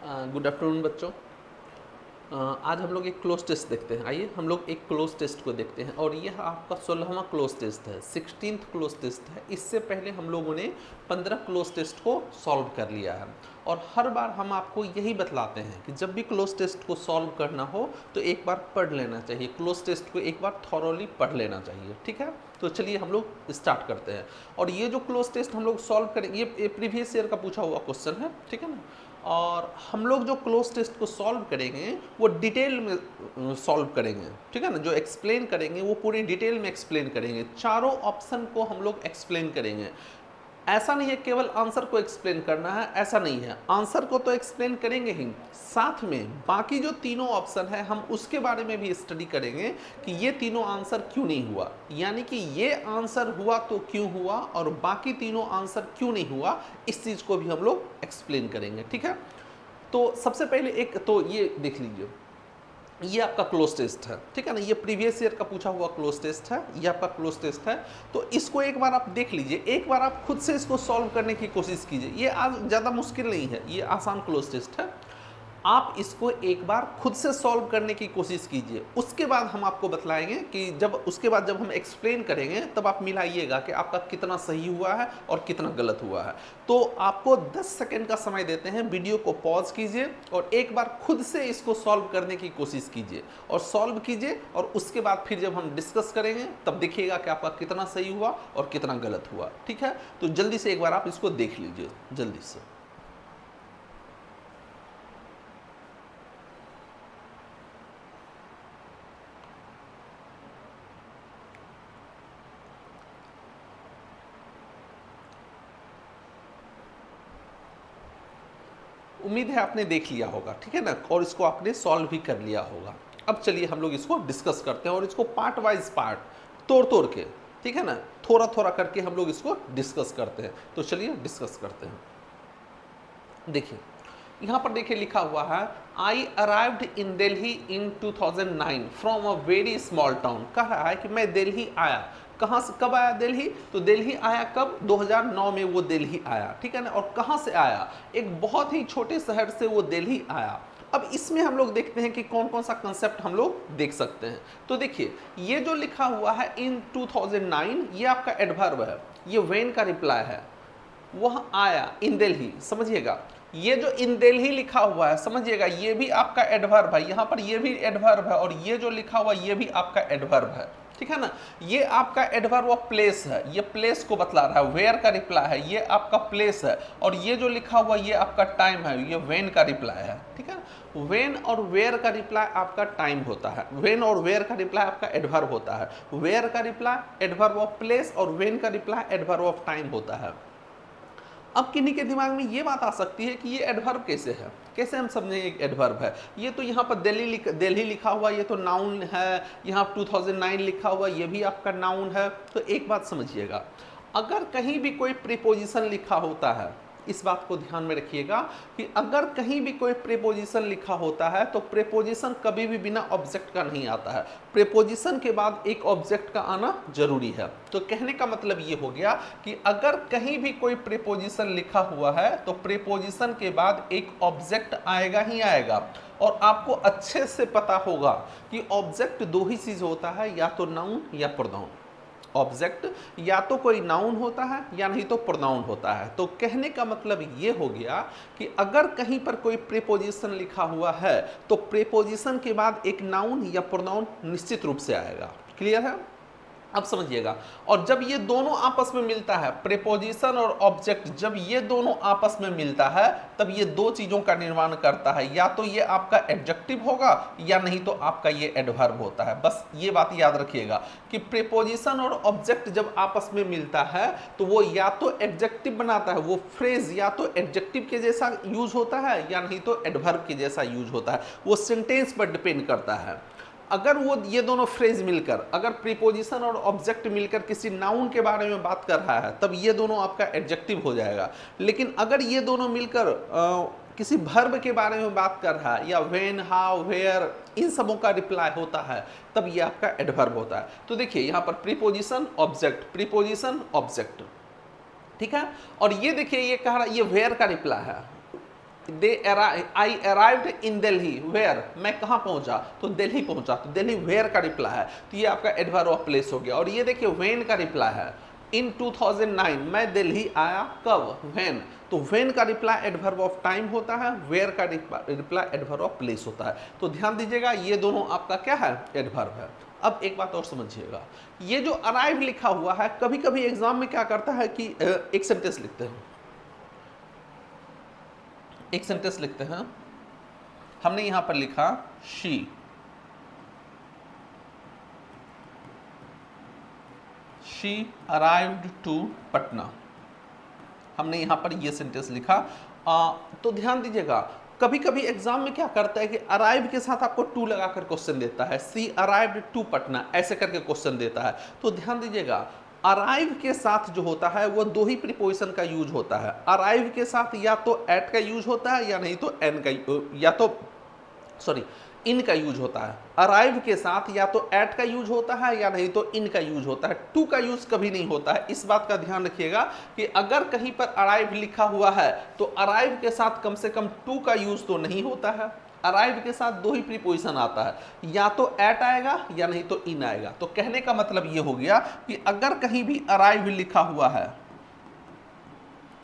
Good afternoon बच्चों। आज हम लोग एक क्लोज टेस्ट देखते हैं। आइए हम लोग एक क्लोज टेस्ट को देखते हैं और यह आपका 16वां क्लोज टेस्ट है, 16th क्लोज टेस्ट है। इससे पहले हम लोगों ने 15 क्लोज टेस्ट को सॉल्व कर लिया है और हर बार हम आपको यही बतलाते हैं कि जब भी क्लोज टेस्ट को सॉल्व करना हो तो एक बार पढ़ लेना चाहिए, क्लोज टेस्ट को एक बार थॉरोली पढ़ लेना चाहिए। ठीक है, तो चलिए हम लोग स्टार्ट करते हैं। और ये जो क्लोज टेस्ट हम लोग सॉल्व करेंगे ये प्रीवियस ईयर का पूछा हुआ क्वेश्चन है, ठीक है ना। और हम लोग जो क्लोज टेस्ट को सॉल्व करेंगे वो डिटेल में सॉल्व करेंगे, ठीक है ना। जो एक्सप्लेन करेंगे वो पूरी डिटेल में एक्सप्लेन करेंगे, चारों ऑप्शन को हम लोग एक्सप्लेन करेंगे। ऐसा नहीं है केवल आंसर को एक्सप्लेन करना है, ऐसा नहीं है। आंसर को तो एक्सप्लेन करेंगे ही, साथ में बाकी जो तीनों ऑप्शन है हम उसके बारे में भी स्टडी करेंगे कि ये तीनों आंसर क्यों नहीं हुआ, यानी कि ये आंसर हुआ तो क्यों हुआ और बाकी तीनों आंसर क्यों नहीं हुआ, इस चीज को भी हम लोग एक्सप्लेन करेंगे। ठीक है, तो सबसे पहले एक तो ये देख लीजिए, ये आपका क्लोज टेस्ट है, ठीक है ना। ये प्रीवियस ईयर का पूछा हुआ क्लोज टेस्ट है, ये आपका क्लोज टेस्ट है। तो इसको एक बार आप देख लीजिए, एक बार आप खुद से इसको सॉल्व करने की कोशिश कीजिए। ये आज ज़्यादा मुश्किल नहीं है, ये आसान क्लोज टेस्ट है। आप इसको एक बार खुद से सॉल्व करने की कोशिश कीजिए, उसके बाद हम आपको बतलाएंगे कि उसके बाद जब हम एक्सप्लेन करेंगे तब आप मिलाइएगा कि आपका कितना सही हुआ है और कितना गलत हुआ है। तो आपको 10 सेकंड का समय देते हैं, वीडियो को पॉज कीजिए और एक बार खुद से इसको सॉल्व करने की कोशिश कीजिए और सॉल्व कीजिए, और उसके बाद फिर जब हम डिस्कस करेंगे तब देखिएगा कि आपका कितना सही हुआ और कितना गलत हुआ। ठीक है, तो जल्दी से एक बार आप इसको देख लीजिए, जल्दी से। उम्मीद है आपने देख लिया होगा, ठीक है ना, और इसको आपने सॉल्व भी कर लिया होगा। अब चलिए हम लोग इसको डिस्कस करते हैं और इसको पार्ट वाइज पार्ट तोड़ तोड़ के, ठीक है ना, थोड़ा थोड़ा करके हम लोग इसको डिस्कस करते हैं। तो चलिए डिस्कस करते हैं। देखिए यहाँ पर देखिए लिखा हुआ है, I arrived in Delhi in 2009 from a very small town. कह रहा है कि मैं दिल्ली आया। कहाँ से, कब आया दिल्ली? तो दिल्ली आया कब? 2009 में वो दिल्ली आया, ठीक है ना। और कहाँ से आया? एक बहुत ही छोटे शहर से वो दिल्ली आया। अब इसमें हम लोग देखते हैं कि कौन कौन सा कंसेप्ट हम लोग देख सकते हैं। तो देखिए ये जो लिखा हुआ है इन 2009, ये आपका एडवर्ब है, ये व्हेन का रिप्लाई है। वह आया इन दिल्ली, समझिएगा। ये जो इन दिल्ली लिखा हुआ है, समझिएगा, ये भी आपका एडवर्ब है, यहाँ पर ये भी एडवर्ब है, और ये जो लिखा हुआ ये भी आपका एडवर्ब है, ठीक है ना। ये आपका एडवर्ब ऑफ प्लेस है, ये प्लेस को बतला रहा है। वेयर का रिप्लाई है, ये आपका प्लेस है, और ये जो लिखा हुआ ये आपका टाइम है, ये वेन का रिप्लाई है, ठीक है। वेन और वेयर का रिप्लाई आपका टाइम होता है, वेन और वेयर का रिप्लाई आपका एडवर्ब होता है। वेयर का रिप्लाई एडवर्ब ऑफ प्लेस और वेन का रिप्लाई एडवर्ब ऑफ टाइम होता है। अब किन्हीं के दिमाग में ये बात आ सकती है कि ये एडवर्ब कैसे है, कैसे हम समझें एक एडवर्ब है। ये तो यहाँ पर दिल्ली लिखा हुआ, ये तो नाउन है। यहाँ 2009 लिखा हुआ, ये भी आपका नाउन है। तो एक बात समझिएगा, अगर कहीं भी कोई प्रीपोजिशन लिखा होता है, इस बात को ध्यान में रखिएगा कि अगर कहीं भी कोई प्रीपोजिशन लिखा होता है तो प्रीपोजिशन कभी भी बिना ऑब्जेक्ट का नहीं आता है। प्रीपोजिशन के बाद एक ऑब्जेक्ट का आना जरूरी है। तो कहने का मतलब ये हो गया कि अगर कहीं भी कोई प्रीपोजिशन लिखा हुआ है तो प्रीपोजिशन के बाद एक ऑब्जेक्ट आएगा ही आएगा। और आपको अच्छे से पता होगा कि ऑब्जेक्ट दो ही चीज होता है, या तो नाउन या प्रोनाउन। ऑब्जेक्ट या तो कोई नाउन होता है या नहीं तो प्रोनाउन होता है। तो कहने का मतलब ये हो गया कि अगर कहीं पर कोई प्रीपोजिशन लिखा हुआ है तो प्रीपोजिशन के बाद एक नाउन या प्रोनाउन निश्चित रूप से आएगा। क्लियर है? अब समझिएगा, और जब ये दोनों आपस में मिलता है, प्रीपोजिशन और ऑब्जेक्ट, जब ये दोनों आपस में मिलता है तब ये दो चीजों का निर्माण करता है, या तो ये आपका एडजेक्टिव होगा या नहीं तो आपका ये एडवर्ब होता है। बस ये बात याद रखिएगा कि प्रीपोजिशन और ऑब्जेक्ट जब आपस में मिलता है तो वो या तो एडजेक्टिव बनाता है, वो फ्रेज या तो एडजेक्टिव के जैसा यूज होता है या नहीं तो एडवर्ब के जैसा यूज होता है। वो सेंटेंस पर डिपेंड करता है। अगर वो ये दोनों फ्रेज मिलकर, अगर प्रीपोजिशन और ऑब्जेक्ट मिलकर किसी नाउन के बारे में बात कर रहा है तब ये दोनों आपका एडजेक्टिव हो जाएगा। लेकिन अगर ये दोनों मिलकर किसी वर्ब के बारे में बात कर रहा है, या व्हेन, हाउ, वेयर, इन सबों का रिप्लाई होता है, तब ये आपका एडवर्ब होता है। तो देखिए यहाँ पर प्रीपोजिशन ऑब्जेक्ट, प्रीपोजिशन ऑब्जेक्ट, ठीक है। और ये देखिए ये कह रहा है, ये वेयर का रिप्लाई है, I arrived in Delhi, where, मैं कहाँ पहुंचा, तो दिल्ली पहुंचा, तो दिल्ली वेयर का रिप्लाई है, तो ये आपका एडवर्ब ऑफ प्लेस हो गया। और ये देखिए व्हेन का रिप्लाई है, इन 2009 मैं दिल्ली आया कब, व्हेन, तो व्हेन का रिप्लाई एडवर्ब ऑफ टाइम होता है, वेयर का रिप्लाई एडवर्ब ऑफ प्लेस होता है। तो ध्यान दीजिएगा ये दोनों आपका क्या है, एडवर्ब है। अब एक बात और समझिएगा, ये जो अराइव लिखा हुआ है, कभी कभी एग्जाम में क्या करता है कि एक सेंटेंस लिखते हैं, एक सेंटेंस लिखते हैं, हमने यहां पर लिखा शी अराइव्ड टू पटना, हमने यहां पर ये सेंटेंस लिखा। तो ध्यान दीजिएगा कभी कभी एग्जाम में क्या करता है कि अराइव के साथ आपको टू लगाकर क्वेश्चन देता है, सी अराइव्ड टू पटना ऐसे करके क्वेश्चन देता है। तो ध्यान दीजिएगा अराइव के साथ जो होता है वो दो ही प्रीपोजिशन का यूज होता है। अराइव के साथ या तो एट का यूज होता है या नहीं तो एन का, या तो सॉरी इन का यूज होता है। अराइव के साथ या तो एट का यूज होता है या नहीं तो इन का यूज होता है, टू का यूज कभी नहीं होता है। इस बात का ध्यान रखिएगा कि अगर कहीं पर अराइव लिखा हुआ है तो अराइव के साथ कम से कम टू का यूज तो नहीं होता है। अराइव के साथ दो ही प्रीपोजिशन आता है, या तो एट आएगा या नहीं तो इन आएगा। तो कहने का मतलब ये हो गया कि अगर कहीं भी अराइव लिखा हुआ है,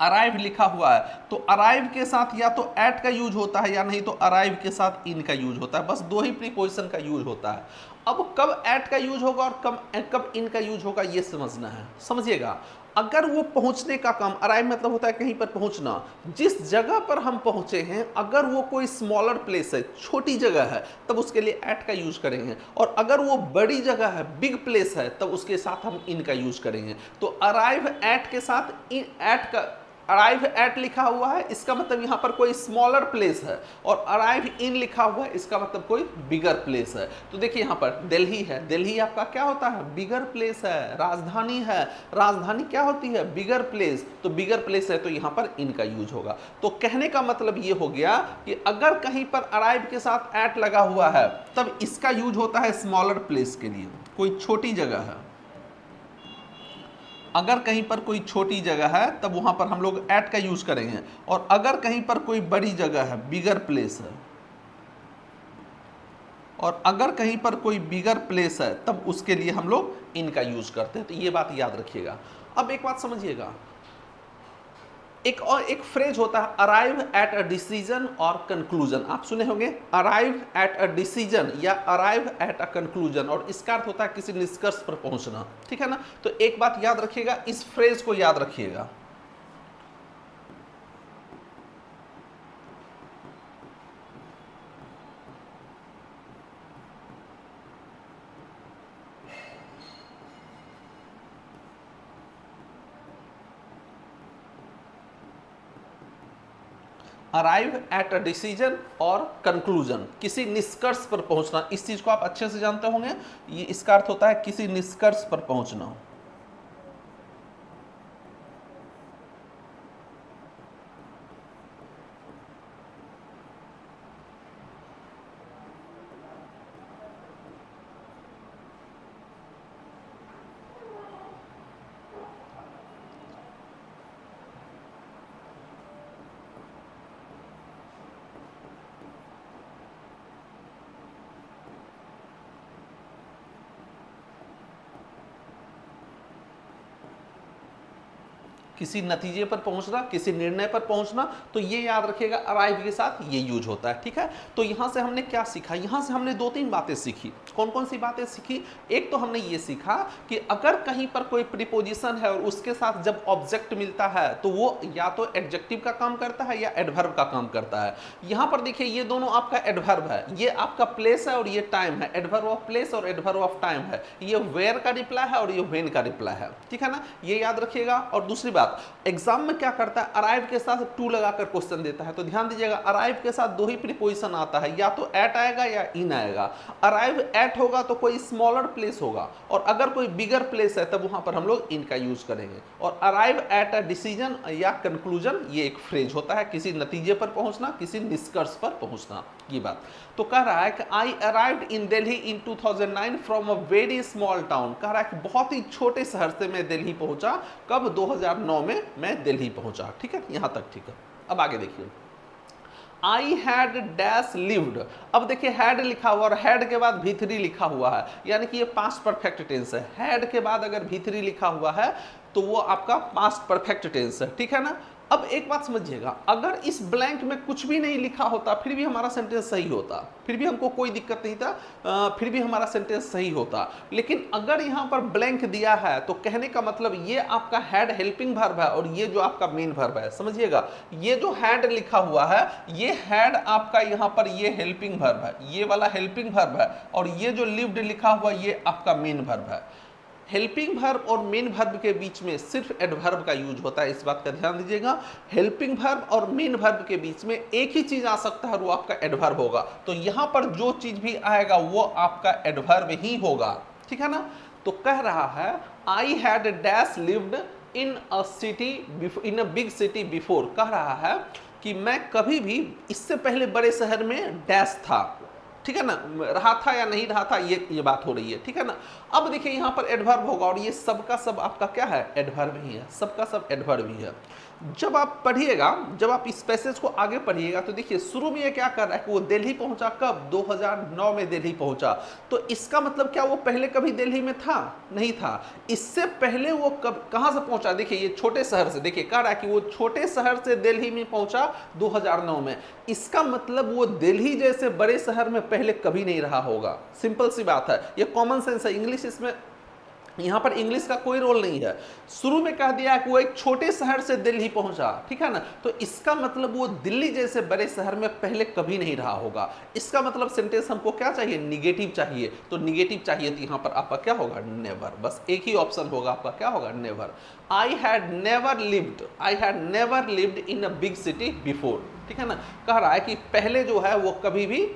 अराइव लिखा हुआ है तो अराइव के साथ या तो एट का यूज होता है या नहीं तो अराइव के साथ इन का यूज होता है, बस दो ही प्रीपोजिशन का यूज होता है। अब कब एट का यूज होगा और कब इन का यूज होगा ये समझना है। समझिएगा अगर वो पहुंचने का काम, अराइव मतलब होता है कहीं पर पहुंचना, जिस जगह पर हम पहुंचे हैं अगर वो कोई स्मॉलर प्लेस है, छोटी जगह है, तब उसके लिए एट का यूज करेंगे। और अगर वो बड़ी जगह है, बिग प्लेस है, तब उसके साथ हम इन का यूज करेंगे। तो अराइव एट के साथ इन एट का, अराइव एट लिखा हुआ है इसका मतलब यहां पर कोई स्मॉलर प्लेस है, और अराइव इन लिखा हुआ है इसका मतलब कोई बिगर प्लेस है। तो देखिए यहां पर दिल्ली है, दिल्ली आपका क्या होता है, बिगर प्लेस है। राजधानी है, राजधानी क्या होती है, बिगर प्लेस, तो बिगर प्लेस है तो यहां पर इन का यूज होगा। तो कहने का मतलब ये हो गया कि अगर कहीं पर अराइव के साथ एट लगा हुआ है तब इसका यूज होता है स्मॉलर प्लेस के लिए, कोई छोटी जगह है। अगर कहीं पर कोई छोटी जगह है तब वहां पर हम लोग एट का यूज करेंगे, और अगर कहीं पर कोई बड़ी जगह है, बिगर प्लेस है, और अगर कहीं पर कोई बिगर प्लेस है तब उसके लिए हम लोग इन का यूज करते हैं। तो ये बात याद रखिएगा। अब एक बात समझिएगा, एक फ्रेज होता है अराइव एट अ डिसीजन और कंक्लूजन। आप सुने होंगे अराइव एट अ डिसीजन या अराइव एट अ कंक्लूजन, और इसका अर्थ होता है किसी निष्कर्ष पर पहुंचना, ठीक है ना। तो एक बात याद रखिएगा, इस फ्रेज को याद रखिएगा। अराइव एट अ डिसीजन और कंक्लूजन, किसी निष्कर्ष पर पहुंचना, इस चीज को आप अच्छे से जानते होंगे। ये इसका अर्थ होता है किसी निष्कर्ष पर पहुंचना। किसी नतीजे पर पहुंचना, किसी निर्णय पर पहुंचना, तो ये याद रखिएगा अराइव के साथ ये यूज होता है, ठीक है। तो यहां से हमने क्या सीखा, यहां से हमने दो तीन बातें सीखी। कौन कौन सी बातें सीखी, एक तो हमने ये सीखा कि अगर कहीं पर कोई प्रीपोजिशन है और उसके साथ जब ऑब्जेक्ट मिलता है तो वो या तो एडजेक्टिव का काम करता है या एडवर्ब का काम करता है। यहां पर देखिए ये दोनों आपका एडवर्ब है, ये आपका प्लेस है और ये टाइम है, एडवर्ब ऑफ प्लेस और एडवर्ब ऑफ टाइम है। ये वेयर का रिप्लाई है और ये व्हेन का रिप्लाई है, ठीक है ना, ये याद रखिएगा। और दूसरी बात, एग्जाम में क्या करता है, अराइव के साथ टू लगाकर क्वेश्चन देता है। तो ध्यान दीजिएगा अराइव के साथ दो ही प्रीपोजिशन आता है, या तो एट आएगा या इन आएगा। अराइव एट होगा तो कोई स्मॉलर प्लेस होगा, और अगर कोई बिगर प्लेस है तब वहां पर हम लोग इन का यूज करेंगे। और अराइव एट अ डिसीजन या कंक्लूजन ये एक फ्रेज होता है, किसी नतीजे पर पहुंचना, किसी निष्कर्ष पर पहुंचना, ये बात। तो कह रहा है कि आई arrived in Delhi in 2009 from a very small town. कह रहा है कि बहुत ही छोटे शहर से मैं दिल्ली पहुंचा, कब, 2009 में मैं दिल्ली पहुंचा, ठीक है, यहां तक ठीक है। अब आगे देखिए, आई हैड डैश लिव्ड। अब देखिए हैड लिखा हुआ और हैड के बाद भी3 लिखा हुआ है, यानी कि ये पास्ट परफेक्ट टेंस है। हैड के बाद अगर भी3 लिखा हुआ है तो वो आपका पास्ट परफेक्ट टेंस है, ठीक है ना। अब एक बात समझिएगा, अगर इस ब्लैंक में कुछ भी नहीं लिखा होता फिर भी हमारा सेंटेंस सही होता, फिर भी हमको कोई दिक्कत नहीं था, फिर भी हमारा सेंटेंस सही होता। लेकिन अगर यहाँ पर ब्लैंक दिया है तो कहने का मतलब ये आपका हैड हेल्पिंग वर्ब है और ये जो आपका मेन वर्ब है, समझिएगा। ये जो हैड लिखा हुआ है ये हैड आपका यहाँ पर ये हेल्पिंग वर्ब है, ये वाला हेल्पिंग वर्ब है, और ये जो लिव्ड लिखा हुआ ये आपका मेन वर्ब है। हेल्पिंग वर्ब और मेन वर्ब के बीच में सिर्फ एडवर्ब का यूज होता है, इस बात का ध्यान दीजिएगा। हेल्पिंग वर्ब और मेन वर्ब के बीच में एक ही चीज आ सकता है और वो आपका एडवर्ब होगा। तो यहां पर जो चीज भी आएगा वो आपका एडवर्ब ही होगा, ठीक है ना। तो कह रहा है I had dash lived in a city, in a big city before. कह रहा है कि मैं कभी भी इससे पहले बड़े शहर में डैश था, ठीक है ना, रहा था या नहीं रहा था, ये बात हो रही है, ठीक है ना। अब देखिए यहाँ पर एडवर्ब होगा और ये सबका सब आपका क्या है, एडवर्ब ही है, सबका सब एडवर्ब ही है। जब आप पढ़िएगा, जब आप इस पैसेज को आगे पढ़िएगा तो देखिए शुरू में ये क्या कर रहा है कि वो दिल्ली पहुंचा कब, 2009 में दिल्ली पहुंचा। तो इसका मतलब क्या वो पहले कभी दिल्ली में था, नहीं था। इससे पहले वो कब कहां से पहुंचा, देखिए ये छोटे शहर से, देखिए कह रहा है कि वो छोटे शहर से दिल्ली में पहुंचा 2009 में। इसका मतलब वो दिल्ली जैसे बड़े शहर में पहले कभी नहीं रहा होगा, सिंपल सी बात है, ये कॉमन सेंस है। इंग्लिश इसमें, यहां पर इंग्लिश का कोई रोल नहीं है। शुरू में कह दिया कि वो एक छोटे शहर से दिल्ली पहुंचा, ठीक है ना, तो इसका मतलब वो दिल्ली जैसे बड़े शहर में पहले कभी नहीं रहा होगा। इसका मतलब सेंटेंस हमको क्या चाहिए, निगेटिव चाहिए। तो निगेटिव चाहिए तो यहां पर आपका क्या होगा, नेवर। बस एक ही ऑप्शन होगा आपका, क्या होगा, never. I had never lived, I had never lived in a big city before, ठीक है ना। कह रहा है कि पहले जो है वो कभी भी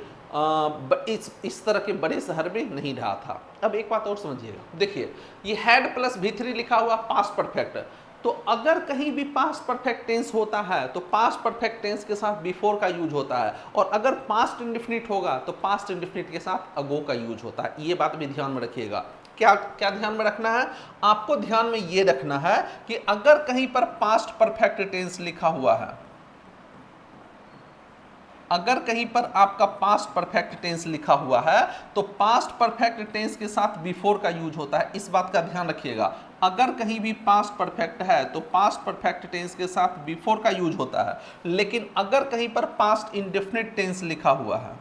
इस तरह के बड़े शहर में नहीं रहा था। अब एक बात और समझिएगा, देखिए ये हैड प्लस भी3 लिखा हुआ पास्ट परफेक्ट, तो अगर कहीं भी पास्ट परफेक्ट टेंस होता है तो पास्ट परफेक्ट टेंस के साथ बिफोर का यूज होता है, और अगर पास्ट इंडेफिनिट होगा तो पास्ट इंडेफिनिट के साथ अगो का यूज होता है। ये बात भी ध्यान में रखिएगा। क्या क्या ध्यान में रखना है आपको, ध्यान में ये रखना है कि अगर कहीं पर पास्ट परफेक्ट टेंस लिखा हुआ है, अगर कहीं पर आपका पास्ट परफेक्ट टेंस लिखा हुआ है तो पास्ट परफेक्ट टेंस के साथ बिफोर का यूज होता है, इस बात का ध्यान रखिएगा। अगर कहीं भी पास्ट परफेक्ट है तो पास्ट परफेक्ट टेंस के साथ बिफोर का यूज होता है, लेकिन अगर कहीं पर पास्ट इंडेफिनिट टेंस लिखा हुआ है,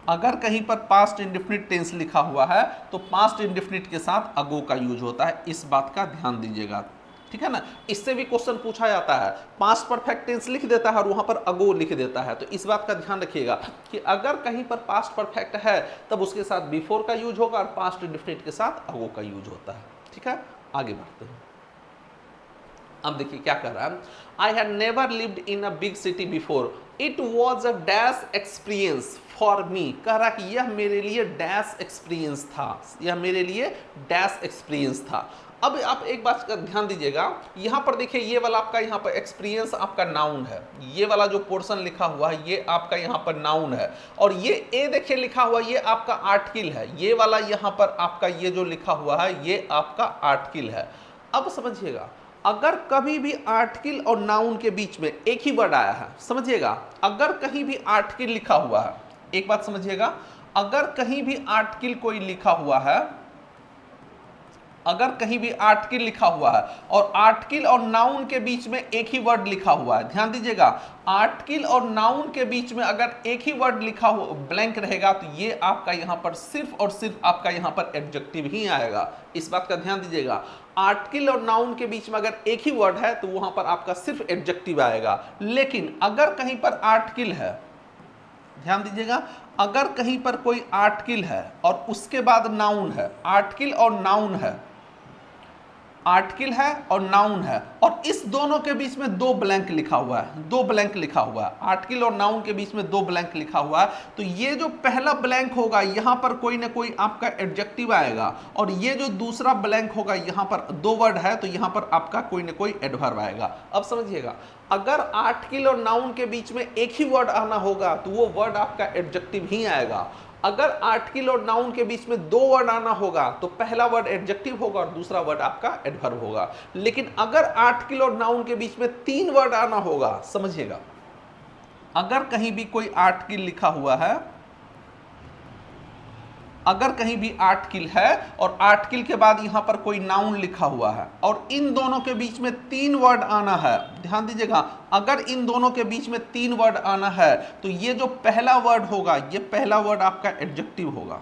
अगर कहीं पर पास्ट इंडेफिनिट टेंस लिखा हुआ है तो पास्ट इंडेफिनिट के साथ अगो का यूज होता है, इस बात का ध्यान दीजिएगा, ठीक है ना। इससे भी क्वेश्चन पूछा जाता है, पास्ट परफेक्ट टेंस लिख देता है और वहां पर अगो लिख देता है, तो इस बात का ध्यान रखिएगा कि अगर कहीं पर पास्ट परफेक्ट है तब उसके साथ बिफोर का यूज होगा और पास्ट इंडेफिनिट के साथ अगो का यूज होता है, ठीक है। आगे बढ़ते हैं। अब देखिए क्या कर रहा है, I had never lived in a big city before, it was a dash experience for मी। कह रहा कि यह मेरे लिए डैश एक्सपीरियंस था, यह मेरे लिए डैश एक्सपीरियंस था। अब आप एक बात का ध्यान दीजिएगा, यहां पर देखिए ये वाला आपका यहां पर एक्सपीरियंस आपका नाउन है, ये वाला जो पोर्शन लिखा हुआ है ये आपका यहां पर नाउन है, और ये ए देखिए लिखा हुआ ये आपका आर्टिकल है, ये वाला यहां पर आपका ये जो लिखा हुआ है ये आपका आर्टिकल है। अब समझिएगा, अगर कभी भी आर्टिकल और नाउन के बीच में एक ही वर्ड आया है, समझिएगा, अगर कहीं भी आर्टिकल लिखा हुआ है, एक बात समझिएगा, अगर कहीं भी आर्टिकल कोई लिखा हुआ है, अगर कहीं भी आर्टिकल लिखा हुआ है और आर्टिकल और नाउन के बीच में एक ही वर्ड लिखा हुआ है, ध्यान दीजिएगा, आर्टिकल और नाउन के बीच में अगर एक ही वर्ड लिखा हुआ ब्लैंक रहेगा तो ये आपका यहां पर सिर्फ और सिर्फ आपका यहां पर एडजेक्टिव ही आएगा, इस बात का ध्यान दीजिएगा। आर्टिकल और नाउन के बीच में अगर एक ही वर्ड है तो वहां पर आपका सिर्फ एडजेक्टिव आएगा, लेकिन अगर कहीं पर आर्टिकल है, ध्यान दीजिएगा, अगर कहीं पर कोई आर्टिकल है और उसके बाद नाउन है, आर्टिकल और नाउन है, आर्टिकल है और नाउन है, और इस दोनों के बीच में दो ब्लैंक लिखा हुआ है, दो ब्लैंक लिखा हुआ है, आर्टिकल और नाउन के बीच में दो ब्लैंक लिखा हुआ है, तो ये जो पहला ब्लैंक होगा यहां पर कोई ना कोई आपका एडजेक्टिव आएगा, और ये जो दूसरा ब्लैंक होगा यहां पर दो वर्ड है तो यहां पर आपका कोई ना कोई एडवर्ब आएगा। अब समझिएगा, अगर आर्टिकल और नाउन के बीच में एक ही वर्ड आना होगा तो वो वर्ड आपका एडजेक्टिव ही आएगा, अगर आर्टिकल और नाउन के बीच में दो वर्ड आना होगा तो पहला वर्ड एडजेक्टिव होगा और दूसरा वर्ड आपका एडवर्ब होगा। लेकिन अगर आर्टिकल और नाउन के बीच में तीन वर्ड आना होगा, समझिएगा, अगर कहीं भी कोई आर्टिकल लिखा हुआ है, अगर कहीं भी आर्टिकल है और आर्टिकल के बाद यहां पर कोई नाउन लिखा हुआ है और इन दोनों के बीच में तीन वर्ड आना है, ध्यान दीजिएगा, अगर इन दोनों के बीच में तीन वर्ड आना है तो ये जो पहला वर्ड होगा, ये पहला वर्ड आपका एडजेक्टिव होगा,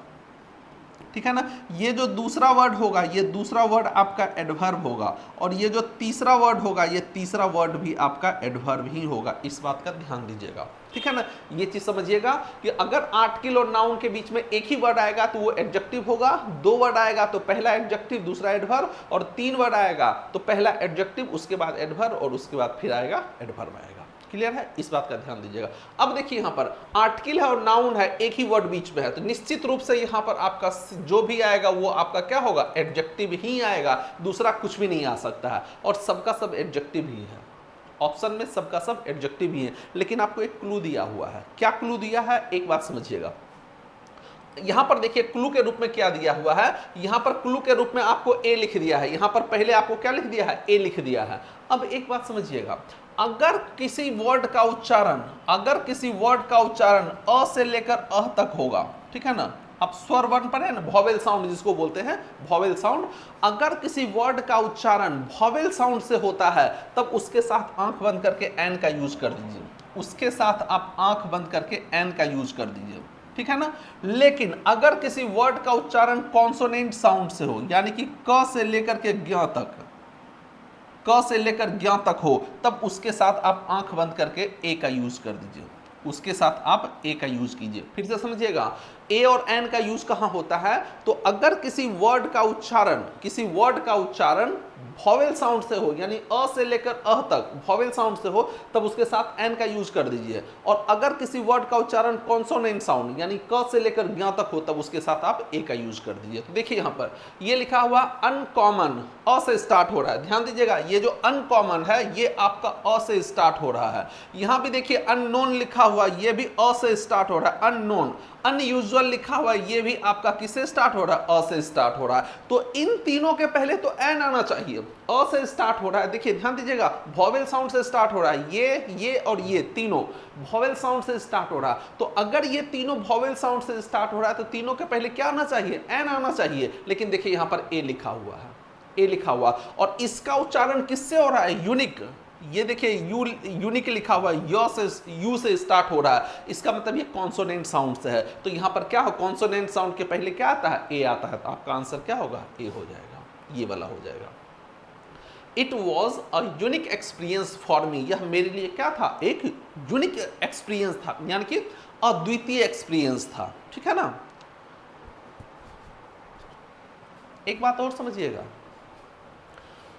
ठीक है ना। ये जो दूसरा वर्ड होगा, ये दूसरा वर्ड आपका एडवर्ब होगा, और ये जो तीसरा वर्ड होगा, ये तीसरा वर्ड भी आपका एडवर्ब ही होगा। इस बात का ध्यान दीजिएगा, ठीक है ना। ये चीज समझिएगा कि अगर आर्टिकल और नाउन के बीच में एक ही वर्ड आएगा तो वो एडजेक्टिव होगा, दो वर्ड आएगा तो पहला एडजेक्टिव दूसरा एडवर्ब, और तीन वर्ड आएगा तो पहला एडजेक्टिव उसके बाद एडवर्ब और उसके बाद फिर आएगा एडवर्ब आएगा। क्लियर है, इस बात का ध्यान दीजिएगा। अब देखिए यहां पर आर्टिकल है और नाउन है, एक ही वर्ड बीच में है, तो निश्चित रूप से यहां पर आपका जो भी आएगा वो आपका क्या होगा, एडजेक्टिव ही आएगा, दूसरा कुछ भी नहीं आ सकता है, और सबका सब एडजेक्टिव ही है। ऑप्शन में सबका सब एडजेक्टिव ही है। लेकिन आपको एक क्लू दिया हुआ है। क्या क्लू दिया है, एक बात समझिएगा। यहां पर देखिए क्लू के रूप में क्या दिया हुआ है, यहां पर क्लू के रूप में आपको ए लिख दिया है, यहां पर पहले आपको क्या लिख दिया है, ए लिख दिया है। अब एक बात समझिएगा, अगर किसी वर्ड का उच्चारण, अगर किसी वर्ड का उच्चारण अ से लेकर अह तक होगा, ठीक है ना, अब स्वर वर्ण पर है ना, वॉवेल साउंड जिसको बोलते हैं, वॉवेल साउंड, अगर किसी वर्ड का उच्चारण वॉवेल साउंड से होता है तब उसके साथ आंख बंद करके एन का यूज कर दीजिए, उसके साथ आप आंख बंद करके एन का यूज कर दीजिए, ठीक है ना। लेकिन अगर किसी वर्ड का उच्चारण कॉन्सोनेंट साउंड से हो, यानी कि क से लेकर के ज्ञ तक, क से लेकर ज्ञ तक हो, तब उसके साथ आप आंख बंद करके ए का यूज कर दीजिए, उसके साथ आप ए का यूज कीजिए। फिर से समझिएगा, ए और एन का यूज कहां होता है, तो अगर किसी वर्ड का उच्चारण, किसी वर्ड का उच्चारण वॉवेल साउंड से हो, यानी अ से लेकर अह तक वॉवेल साउंड से हो, तब उसके साथ एन का यूज कर दीजिए। और अगर किसी वर्ड का उच्चारण कॉन्सोनेंट साउंड, यानी क से लेकर ज्ञ तक हो, तब उसके साथ आप ए का यूज कर दीजिए। तो देखिए यहां पर ये लिखा हुआ अनकॉमन, अ से स्टार्ट हो रहा है, ध्यान दीजिएगा, ये जो अनकॉमन है ये आपका अ से स्टार्ट हो रहा है। यहां भी देखिए अननोन लिखा हुआ, ये भी अ से स्टार्ट हो रहा है, अननोन। अनयूजुअल लिखा हुआ, ये भी आपका किससे स्टार्ट हो रहा है, अ से स्टार्ट हो रहा है। तो इन तीनों के पहले तो एन आना चाहिए, अ से स्टार्ट हो रहा है, देखिए ध्यान दीजिएगा, वॉवेल साउंड से स्टार्ट हो रहा है, ये और ये तीनों वॉवेल साउंड से स्टार्ट हो रहा है। तो अगर ये तीनों वॉवेल साउंड से स्टार्ट हो रहा है तो तीनों के पहले क्या आना चाहिए, एन आना चाहिए। लेकिन देखिए यहां पर ए लिखा हुआ है, ए लिखा हुआ, और इसका उच्चारण किससे हो रहा है, यूनिक। ये देखिए यूनिक लिखा हुआ है, यू से स्टार्ट हो रहा है, इसका मतलब ये कॉन्सोनेंट साउंड से है। तो यहां पर क्या हो, कॉन्सोनेंट साउंड के पहले क्या आता है, ए आता है, तो आपका आंसर क्या होगा, ए हो जाएगा, ये वाला हो जाएगा। It was a unique experience for मी, यह मेरे लिए क्या था, एक यूनिक एक्सपीरियंस था, यानी कि अद्वितीय एक्सपीरियंस था, ठीक है ना। एक बात और समझिएगा,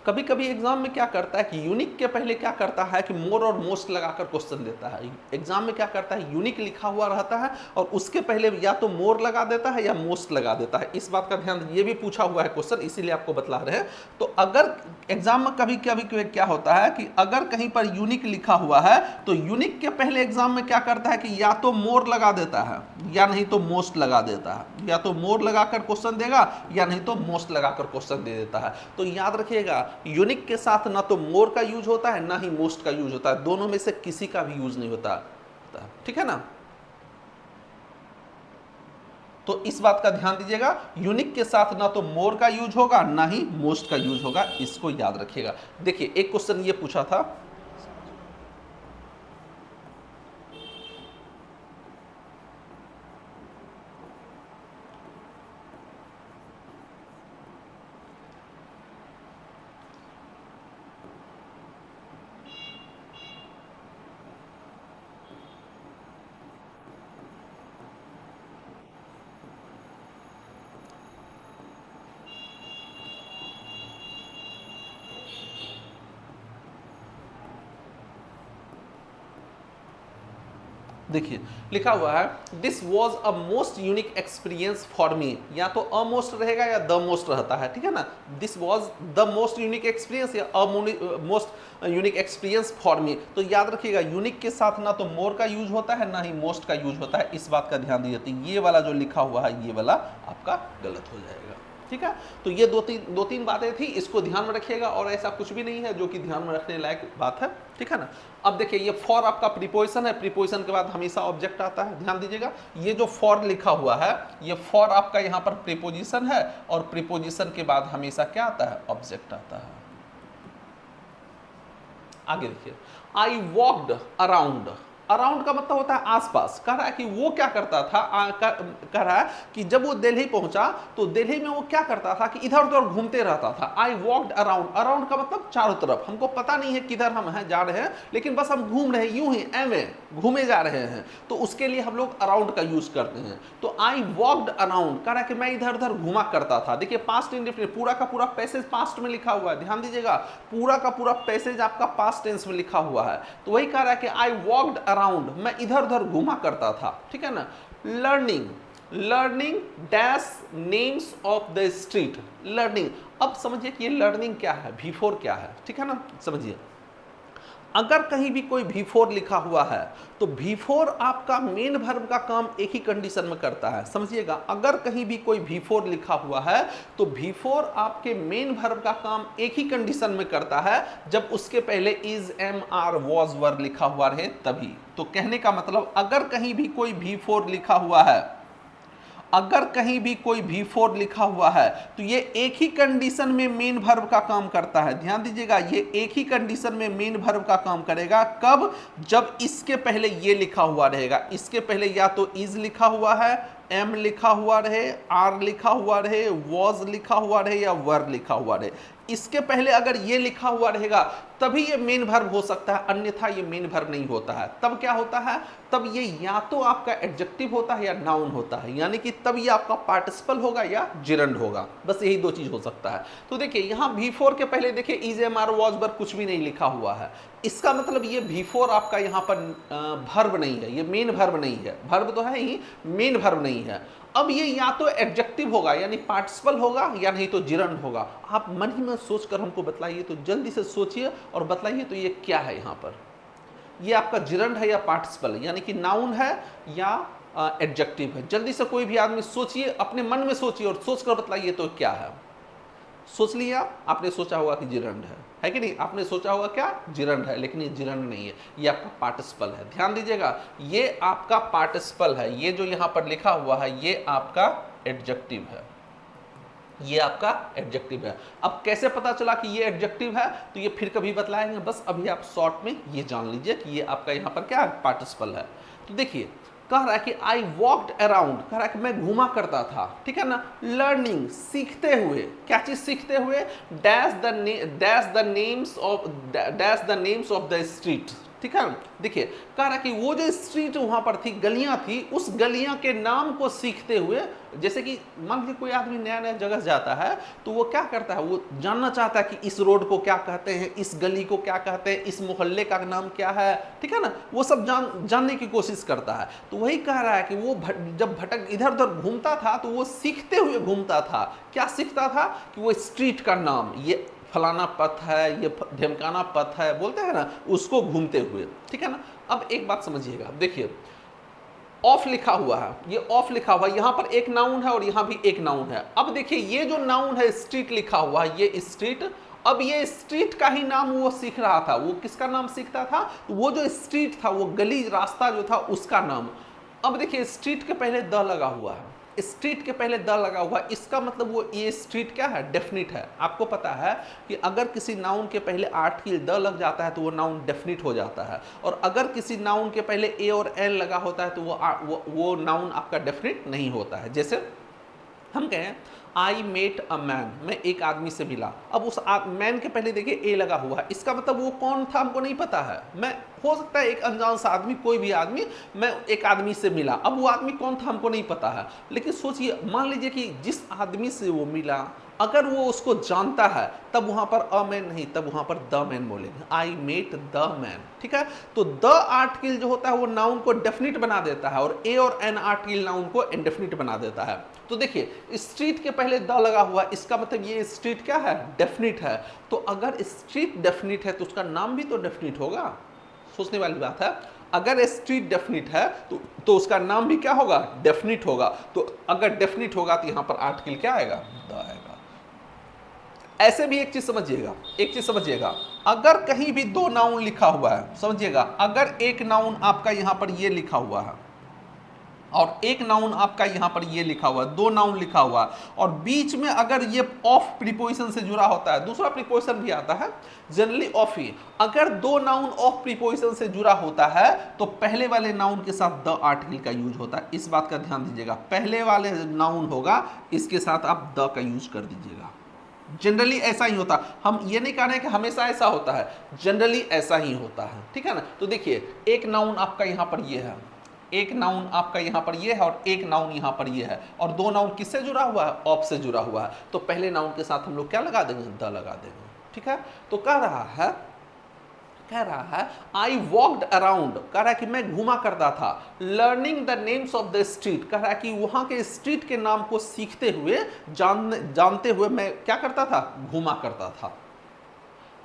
कभी कभी एग्जाम में क्या करता है कि यूनिक के पहले क्या करता है कि मोर और मोस्ट लगाकर क्वेश्चन देता है। एग्जाम में क्या करता है, यूनिक लिखा हुआ रहता है और उसके पहले या तो मोर लगा देता है या मोस्ट लगा देता है। इस बात का ध्यान, ये भी पूछा हुआ है क्वेश्चन, इसीलिए आपको बतला रहे हैं। तो अगर एग्जाम में कभी कभी क्या होता है कि अगर कहीं पर यूनिक लिखा हुआ है तो यूनिक के पहले एग्जाम में क्या करता है कि या तो मोर लगा देता है या नहीं तो मोस्ट लगा देता है, या तो मोर लगाकर क्वेश्चन देगा या नहीं तो मोस्ट लगाकर क्वेश्चन दे देता है। तो याद रखिएगा, यूनिक के साथ ना तो मोर का यूज होता है ना ही मोस्ट का यूज होता है, दोनों में से किसी का भी यूज नहीं होता, ठीक है ना। तो इस बात का ध्यान दीजिएगा, यूनिक के साथ ना तो मोर का यूज होगा ना ही मोस्ट का यूज होगा, इसको याद रखिएगा। देखिए एक क्वेश्चन ये पूछा था, देखिए लिखा हुआ है this was a most unique experience for मी, या तो अ मोस्ट रहेगा या द मोस्ट रहता है, ठीक है ना। This was the most unique experience या a most unique experience for me. तो याद रखिएगा यूनिक के साथ ना तो मोर का यूज होता है ना ही मोस्ट का यूज होता है, इस बात का ध्यान दीजिए। ये वाला जो लिखा हुआ है ये वाला आपका गलत हो जाएगा, ठीक है। तो ये दो तीन बातें थी, इसको ध्यान में रखिएगा, और ऐसा कुछ भी नहीं है जो कि ध्यान में रखने लायक बात है, ठीक है ना। अब देखिए ये फॉर आपका प्रीपोजिशन है, प्रीपोजिशन के बाद हमेशा ऑब्जेक्ट आता है, ध्यान दीजिएगा। ये जो फॉर लिखा हुआ है ये फॉर आपका यहाँ पर प्रीपोजिशन है, और प्रीपोजिशन के बाद हमेशा क्या आता है, ऑब्जेक्ट आता है। आगे देखिए आई वॉक्ड अराउंड, अराउंड का मतलब होता है आसपास। कह रहा है कि वो क्या करता था, कह रहा है कि जब वो दिल्ली पहुंचा तो दिल्ली में वो क्या करता था कि इधर उधर घूमते रहता था। आई वॉक्ड अराउंड, अराउंड का मतलब चारों तरफ, हमको पता नहीं है किधर हम हैं जा रहे हैं, लेकिन बस हम घूम रहे हैं, यूं ही एवे घूमे जा रहे हैं, तो उसके लिए हम लोग अराउंड का यूज करते हैं। तो आई वॉक्ड अराउंड कह रहा है कि मैं इधर उधर घूमा करता था। देखिए पास्ट इंडेफिनिट, पूरा का पूरा पैसेज पास्ट में लिखा हुआ है, ध्यान दीजिएगा, पूरा का पूरा पैसेज आपका पास्ट टेंस में लिखा हुआ है। तो वही कह रहा है कि आई वॉक्ड अराउंड, मैं इधर उधर घूमा करता था, ठीक है ना। Learning, learning dash names of the street, learning. अब समझिए कि ये लर्निंग क्या है, बिफोर क्या है, ठीक है ना, समझिए। अगर कहीं भी कोई V4 लिखा हुआ है तो V4 आपका मेन वर्ब का काम एक ही कंडीशन में करता है, समझिएगा। अगर कहीं भी कोई V4 लिखा हुआ है तो V4 आपके मेन वर्ब का काम एक ही कंडीशन में करता है, जब उसके पहले is, am, are, was, were लिखा हुआ रहे तभी। तो कहने का मतलब अगर कहीं भी कोई V4 लिखा हुआ है, अगर कहीं भी कोई V4 लिखा हुआ है तो ये एक ही कंडीशन में मेन वर्ब का काम करता है, ध्यान दीजिएगा। ये एक ही कंडीशन में मेन वर्ब का काम करेगा, कब, जब इसके पहले ये लिखा हुआ रहेगा। इसके पहले या तो इज लिखा हुआ है, एम लिखा हुआ रहे, आर लिखा हुआ रहे, वॉज लिखा हुआ रहे, या वर लिखा हुआ रहे। इसके पहले अगर ये लिखा हुआ रहेगा तभी ये मेन वर्ब हो सकता है, अन्यथा ये मेन वर्ब नहीं होता है। तब क्या होता है, तब ये या तो आपका एडजेक्टिव होता है या नाउन होता है, यानी कि तब ये आपका पार्टिसिपल होगा या जिरंड होगा, बस यही दो चीज हो सकता है। तो देखिए यहाँ V4 के पहले देखिए इज, एम, आर, वॉज, वर कुछ भी नहीं लिखा हुआ है, इसका मतलब ये V4 आपका यहाँ पर वर्ब नहीं है, ये मेन वर्ब नहीं है। वर्ब तो है ही, मेन वर्ब नहीं है। अब ये या तो एडजेक्टिव होगा यानी पार्टिसिपल होगा, या नहीं तो जिरंड होगा। आप मन ही में सोचकर हमको बतलाइए, तो जल्दी से सोचिए और बतलाइए तो ये क्या है यहाँ पर, ये आपका जिरंड है या पार्टिसिपल, यानी कि नाउन है या एडजेक्टिव है। जल्दी से कोई भी आदमी सोचिए, अपने मन में सोचिए और सोचकर बतलाइए तो क्या है। सोच लिया आपने, सोचा होगा कि जिरंड है कि नहीं, आपने सोचा होगा क्या, जिरंड है, लेकिन ये जिरंड नहीं है, ये आपका पार्टिसिपल है। ध्यान दीजिएगा, ये आपका पार्टिसिपल है, ये जो यहाँ पर लिखा हुआ है ये आपका एडजेक्टिव है, ये आपका एडजेक्टिव है। अब कैसे पता चला कि ये एडजेक्टिव है, तो ये फिर कभी बतलाएंगे, बस अभी आप शॉर्ट में ये जान लीजिए कि ये आपका यहाँ पर क्या है, पार्टिसिपल है। तो देखिए कह रहा है कि आई वॉक्ड अराउंड, कह रहा है कि मैं घूमा करता था, ठीक है ना। लर्निंग, सीखते हुए, क्या चीज सीखते हुए, dash the names of the street, ठीक है। देखिए कह रहा है कि वो जो स्ट्रीट वहां पर थी, गलियां थी, उस गलियां के नाम को सीखते हुए, जैसे कि मान लीजिए कोई आदमी नया नया जगह जाता है तो वो क्या करता है, वो जानना चाहता है कि इस रोड को क्या कहते हैं, इस गली को क्या कहते हैं, इस मोहल्ले का नाम क्या है, ठीक है ना, वो सब जानने की कोशिश करता है। तो वही कह रहा है कि वो जब भटक इधर उधर घूमता था तो वो सीखते हुए घूमता था। क्या सीखता था कि वो स्ट्रीट का नाम, ये फलाना पथ है, ये ढेमकाना पथ है, बोलते हैं ना, उसको घूमते हुए, ठीक है ना। अब एक बात समझिएगा, देखिए ऑफ लिखा हुआ है, ये ऑफ लिखा हुआ है, यहां पर एक नाउन है और यहां भी एक नाउन है। अब देखिए ये जो नाउन है स्ट्रीट लिखा हुआ है, ये स्ट्रीट, अब ये स्ट्रीट का ही नाम वो सीख रहा था। वो किसका नाम सीखता था, वो जो स्ट्रीट था, वो गली रास्ता जो था उसका नाम। अब देखिए स्ट्रीट के पहले द लगा हुआ है, स्ट्रीट के पहले द लगा हुआ, इसका मतलब वो ये स्ट्रीट क्या है, डेफिनिट है। आपको पता है कि अगर किसी नाउन के पहले आर्टिकल द लग जाता है तो वो नाउन डेफिनिट हो जाता है, और अगर किसी नाउन के पहले ए और एन लगा होता है तो वो नाउन आपका डेफिनिट नहीं होता है। जैसे हम कहें आई मेट अ मैन, मैं एक आदमी से मिला, अब उस मैन के पहले देखिए ए लगा हुआ है, इसका मतलब वो कौन था हमको नहीं पता है। मैं हो सकता है एक अनजान सा आदमी, कोई भी आदमी, मैं एक आदमी से मिला, अब वो आदमी कौन था हमको नहीं पता है। लेकिन सोचिए, मान लीजिए कि जिस आदमी से वो मिला अगर वो उसको जानता है तब वहां पर अ मैन नहीं, तब वहां पर द मैन बोलेंगे, आई मेट द मैन। ठीक है, तो द आर्टिकल जो होता है वो नाउन को डेफिनिट बना देता है और ए और एन आर्टिकल नाउन को इंडेफिनिट बना देता है। तो देखिए स्ट्रीट के पहले द लगा हुआ, इसका मतलब ये स्ट्रीट क्या है, डेफिनिट है। तो अगर स्ट्रीट डेफिनिट है तो उसका नाम भी तो डेफिनिट होगा, सोचने वाली बात है। अगर स्ट्रीट डेफिनिट है तो उसका नाम भी क्या होगा, डेफिनिट होगा। तो अगर डेफिनिट होगा तो यहां पर आर्टिकल क्या आएगा, द आएगा। ऐसे भी एक चीज समझिएगा, एक चीज समझिएगा, अगर कहीं भी दो नाउन लिखा हुआ है, समझिएगा, अगर एक नाउन आपका यहां पर ये लिखा हुआ है और एक नाउन आपका यहां पर ये लिखा हुआ है, दो नाउन लिखा हुआ है और बीच में अगर ये ऑफ प्रीपोजिशन से जुड़ा होता है, दूसरा प्रीपोजिशन भी आता है जनरली ऑफ ही, अगर दो नाउन ऑफ प्रीपोजिशन से जुड़ा होता है तो पहले वाले नाउन के साथ द आर्टिकल का यूज होता है। इस बात का ध्यान दीजिएगा, पहले वाले नाउन होगा इसके साथ आप द का यूज कर दीजिएगा। जनरली ऐसा ही होता है, हम ये नहीं कह रहे हैं कि हमेशा ऐसा होता है, जनरली ऐसा ही होता है। ठीक है ना, तो देखिए एक नाउन आपका यहां पर ये है, एक नाउन आपका यहां पर ये है और एक नाउन यहां पर ये है और दो नाउन किससे जुड़ा हुआ है, ऑफ से जुड़ा हुआ है। तो पहले नाउन के साथ हम लोग क्या लगा देंगे, द लगा देंगे। ठीक है, तो कह रहा है आई वॉकड अराउंड, कह रहा है कि मैं घूमा करता था, learning the names of the street, कह रहा है कि वहां के स्ट्रीट के नाम को सीखते हुए जानते हुए मैं क्या करता था, घूमा करता था।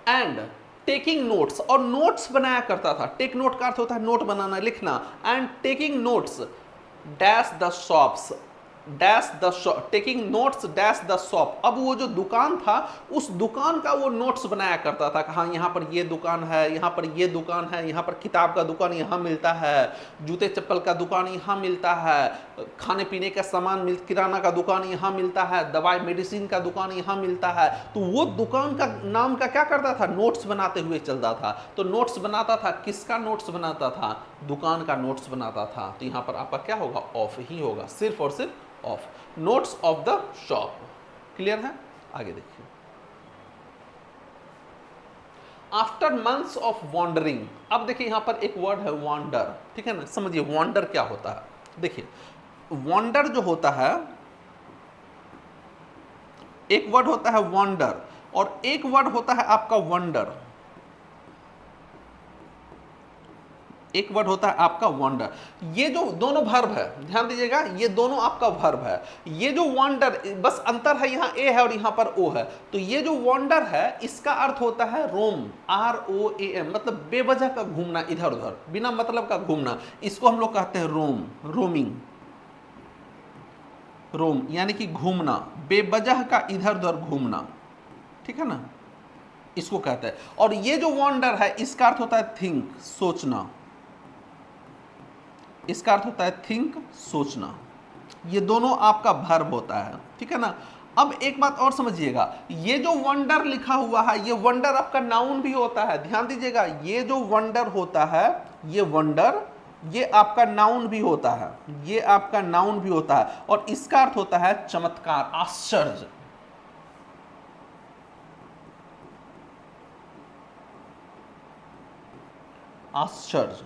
एंड टेकिंग नोट्स, और नोट्स बनाया करता था। टेक नोट का अर्थ होता है नोट बनाना, लिखना। And taking notes dash the shops, dash the shop, taking notes dash the shop. अब वो जो दुकान था उस दुकान का वो नोट्स बनाया करता था कि हाँ यहाँ पर ये दुकान है, यहाँ पर ये दुकान है, यहाँ पर किताब का दुकान यहाँ मिलता है, जूते चप्पल का दुकान यहाँ मिलता है, खाने पीने का सामान किराना का दुकान यहाँ मिलता है, दवाई मेडिसिन का दुकान यहाँ मिलता है। तो वो दुकान का नाम का क्या करता था, नोट्स बनाते हुए चलता था। तो नोट्स बनाता था, किसका नोट्स बनाता था, दुकान का नोट्स बनाता था। तो यहाँ पर आपका क्या होगा, ऑफ ही होगा, सिर्फ और सिर्फ of, notes of the shop. Clear है, आगे देखिए। आफ्टर मंथ्स ऑफ वॉन्डरिंग, अब देखिए यहां पर एक वर्ड है वॉन्डर। ठीक है ना, समझिए वॉन्डर क्या होता है। देखिए वॉन्डर जो होता है, एक वर्ड होता है वॉन्डर और एक वर्ड होता है आपका वंडर। एक वर्ड होता है आपका वंडर। ये जो दोनों वर्ब है, ध्यान दीजिएगा, ये दोनों आपका वर्ब है। ये जो वंडर, बस अंतर है, यहाँ ए है और यहाँ पर ओ है। तो ये जो वंडर है इसका अर्थ होता है रोम, ROAM, मतलब बेवजह का घूमना, इधर उधर बिना मतलब का घूमना। इसको हम लोग कहते हैं रोम, रोमिंग, रोम यानी कि घूमना, बेवजह का इधर उधर घूमना। ठीक है ना, इसको कहते हैं। और ये जो वंडर है इसका अर्थ होता है थिंक, सोचना। इसका अर्थ होता है थिंक, सोचना। ये दोनों आपका वर्ब होता है। ठीक है ना, अब एक बात और समझिएगा, ये जो वंडर लिखा हुआ है ये वंडर आपका नाउन भी होता है। ध्यान दीजिएगा, ये जो वंडर होता है, ये वंडर, ये आपका नाउन भी होता है, ये आपका नाउन भी होता है और इसका अर्थ होता है चमत्कार, आश्चर्य। आश्चर्य,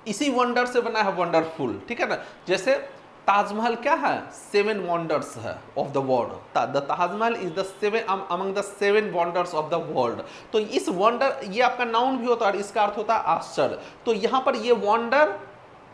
इसी वंडर से बना है वंडरफुल। ठीक है ना, जैसे ताजमहल क्या है, 7 वंडर्स है of the world. The Taj Mahal is the 7 among the 7 wonders of the world. तो इस वंडर, ये आपका नाउन भी होता है और इसका अर्थ होता है आश्चर्य। तो यहां पर ये वंडर,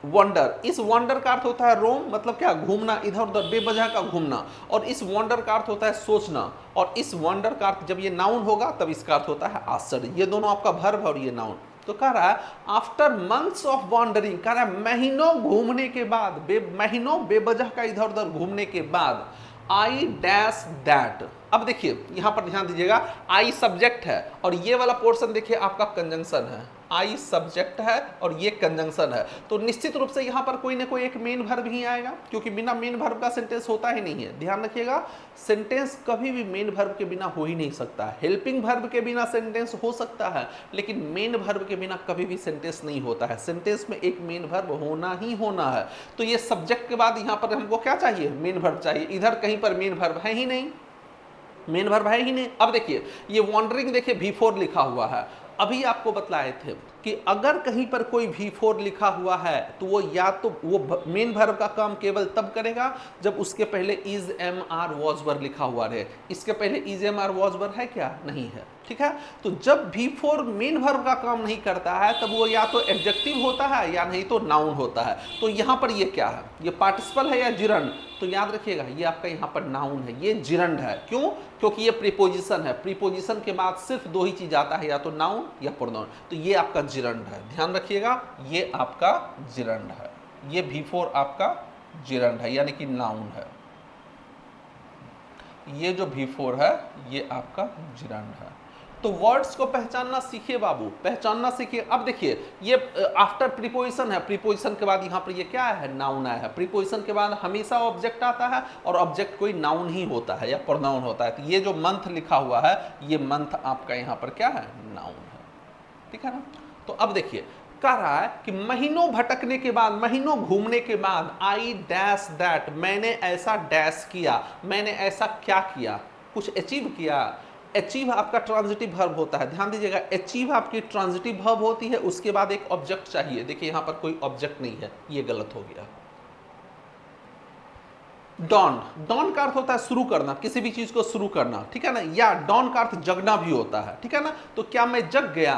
वंडर, इस वंडर का अर्थ होता है रोम, मतलब क्या, घूमना, इधर उधर बेवजह का घूमना। और इस वंडर का अर्थ होता है सोचना। और इस वंडर का अर्थ जब ये नाउन होगा तब इसका अर्थ होता है आश्चर्य। ये दोनों आपका वर्ब है और ये नाउन। तो कह रहा है आफ्टर मंथ्स ऑफ वॉन्डरिंग, कह रहा है महीनों घूमने के बाद, महीनों बेवजह का इधर उधर घूमने के बाद, आई डैश दैट। अब देखिए यहां पर ध्यान दीजिएगा, आई सब्जेक्ट है और ये वाला पोर्शन देखिए आपका कंजंक्शन है। आई सब्जेक्ट है और ये कंजंक्शन है। तो निश्चित रूप से यहां पर कोई ना कोई एक मेन वर्ब ही आएगा, क्योंकि बिना मेन वर्ब का सेंटेंस होता ही नहीं है। ध्यान रखिएगा, सेंटेंस कभी भी मेन वर्ब के बिना हो ही नहीं सकता। हेल्पिंग वर्ब के बिना सेंटेंस हो सकता है, लेकिन मेन वर्ब के बिना कभी भी सेंटेंस नहीं होता है। सेंटेंस में एक मेन वर्ब होना ही होना है। तो ये सब्जेक्ट के बाद यहां पर हमको क्या चाहिए, मेन वर्ब चाहिए। इधर कहीं पर मेन वर्ब है ही नहीं, मेन वर्ब है ही नहीं। अब देखिए ये वॉन्डरिंग, देखिए V4 लिखा हुआ है अभी आपको बतलाए थे कि अगर कहीं पर कोई V4 लिखा हुआ है तो वो या तो वो मेन वर्ब का काम केवल तब करेगा जब उसके पहले is am are was were लिखा हुआ रहे। इसके पहले is am are was were है क्या? नहीं है, ठीक है। तो जब V4 मेन वर्ब का काम नहीं करता है तब वो या तो एडजेक्टिव होता है या नहीं तो नाउन होता है। तो यहाँ पर ये क्या है? ये पार्टिसिपल है या जिरंड? तो याद रखिएगा ये आपका यहाँ पर नाउन है, ये जिरंड है। क्यों? क्योंकि ये प्रीपोजिशन है। प्रीपोजिशन के बाद सिर्फ दो ही चीज आता है, या तो नाउन या प्रोनाउन। तो ये आपका जिरंड है, ध्यान रखिएगा ये आपका जिरंड है। ये V4 आपका जिरंड है यानी कि नाउन है। ये जो V4 है ये आपका जिरंड है। तो वर्ड्स को पहचानना सीखिए बाबू, पहचानना सीखिए। अब देखिए ये आफ्टर प्रीपोजिशन है, प्रीपोजिशन के बाद यहाँ पर ये क्या है? नाउन आया है। प्रीपोजिशन के बाद हमेशा ऑब्जेक्ट आता है और ऑब्जेक्ट कोई नाउन ही होता है या प्रोनाउन होता है। तो ये जो मंथ लिखा हुआ है ये मंथ आपका यहाँ पर क्या है? नाउन है, ठीक है ना। तो अब देखिए कह रहा है कि महीनों भटकने के बाद, महीनों घूमने के बाद, आई डैश दैट, मैंने ऐसा डैश किया, मैंने ऐसा क्या किया? कुछ अचीव किया। अचीव आपका ट्रांजिटिव वर्ब होता है, ध्यान दीजिएगा। अचीव आपकी ट्रांजिटिव वर्ब होती है, उसके बाद एक ऑब्जेक्ट चाहिए। देखिए यहां पर कोई ऑब्जेक्ट नहीं है, ये गलत हो गया। डॉन, डॉन का अर्थ होता है शुरू करना, किसी भी चीज को शुरू करना, ठीक है ना। या डॉन का अर्थ जगना भी होता है, ठीक है ना। तो क्या मैं जग गया?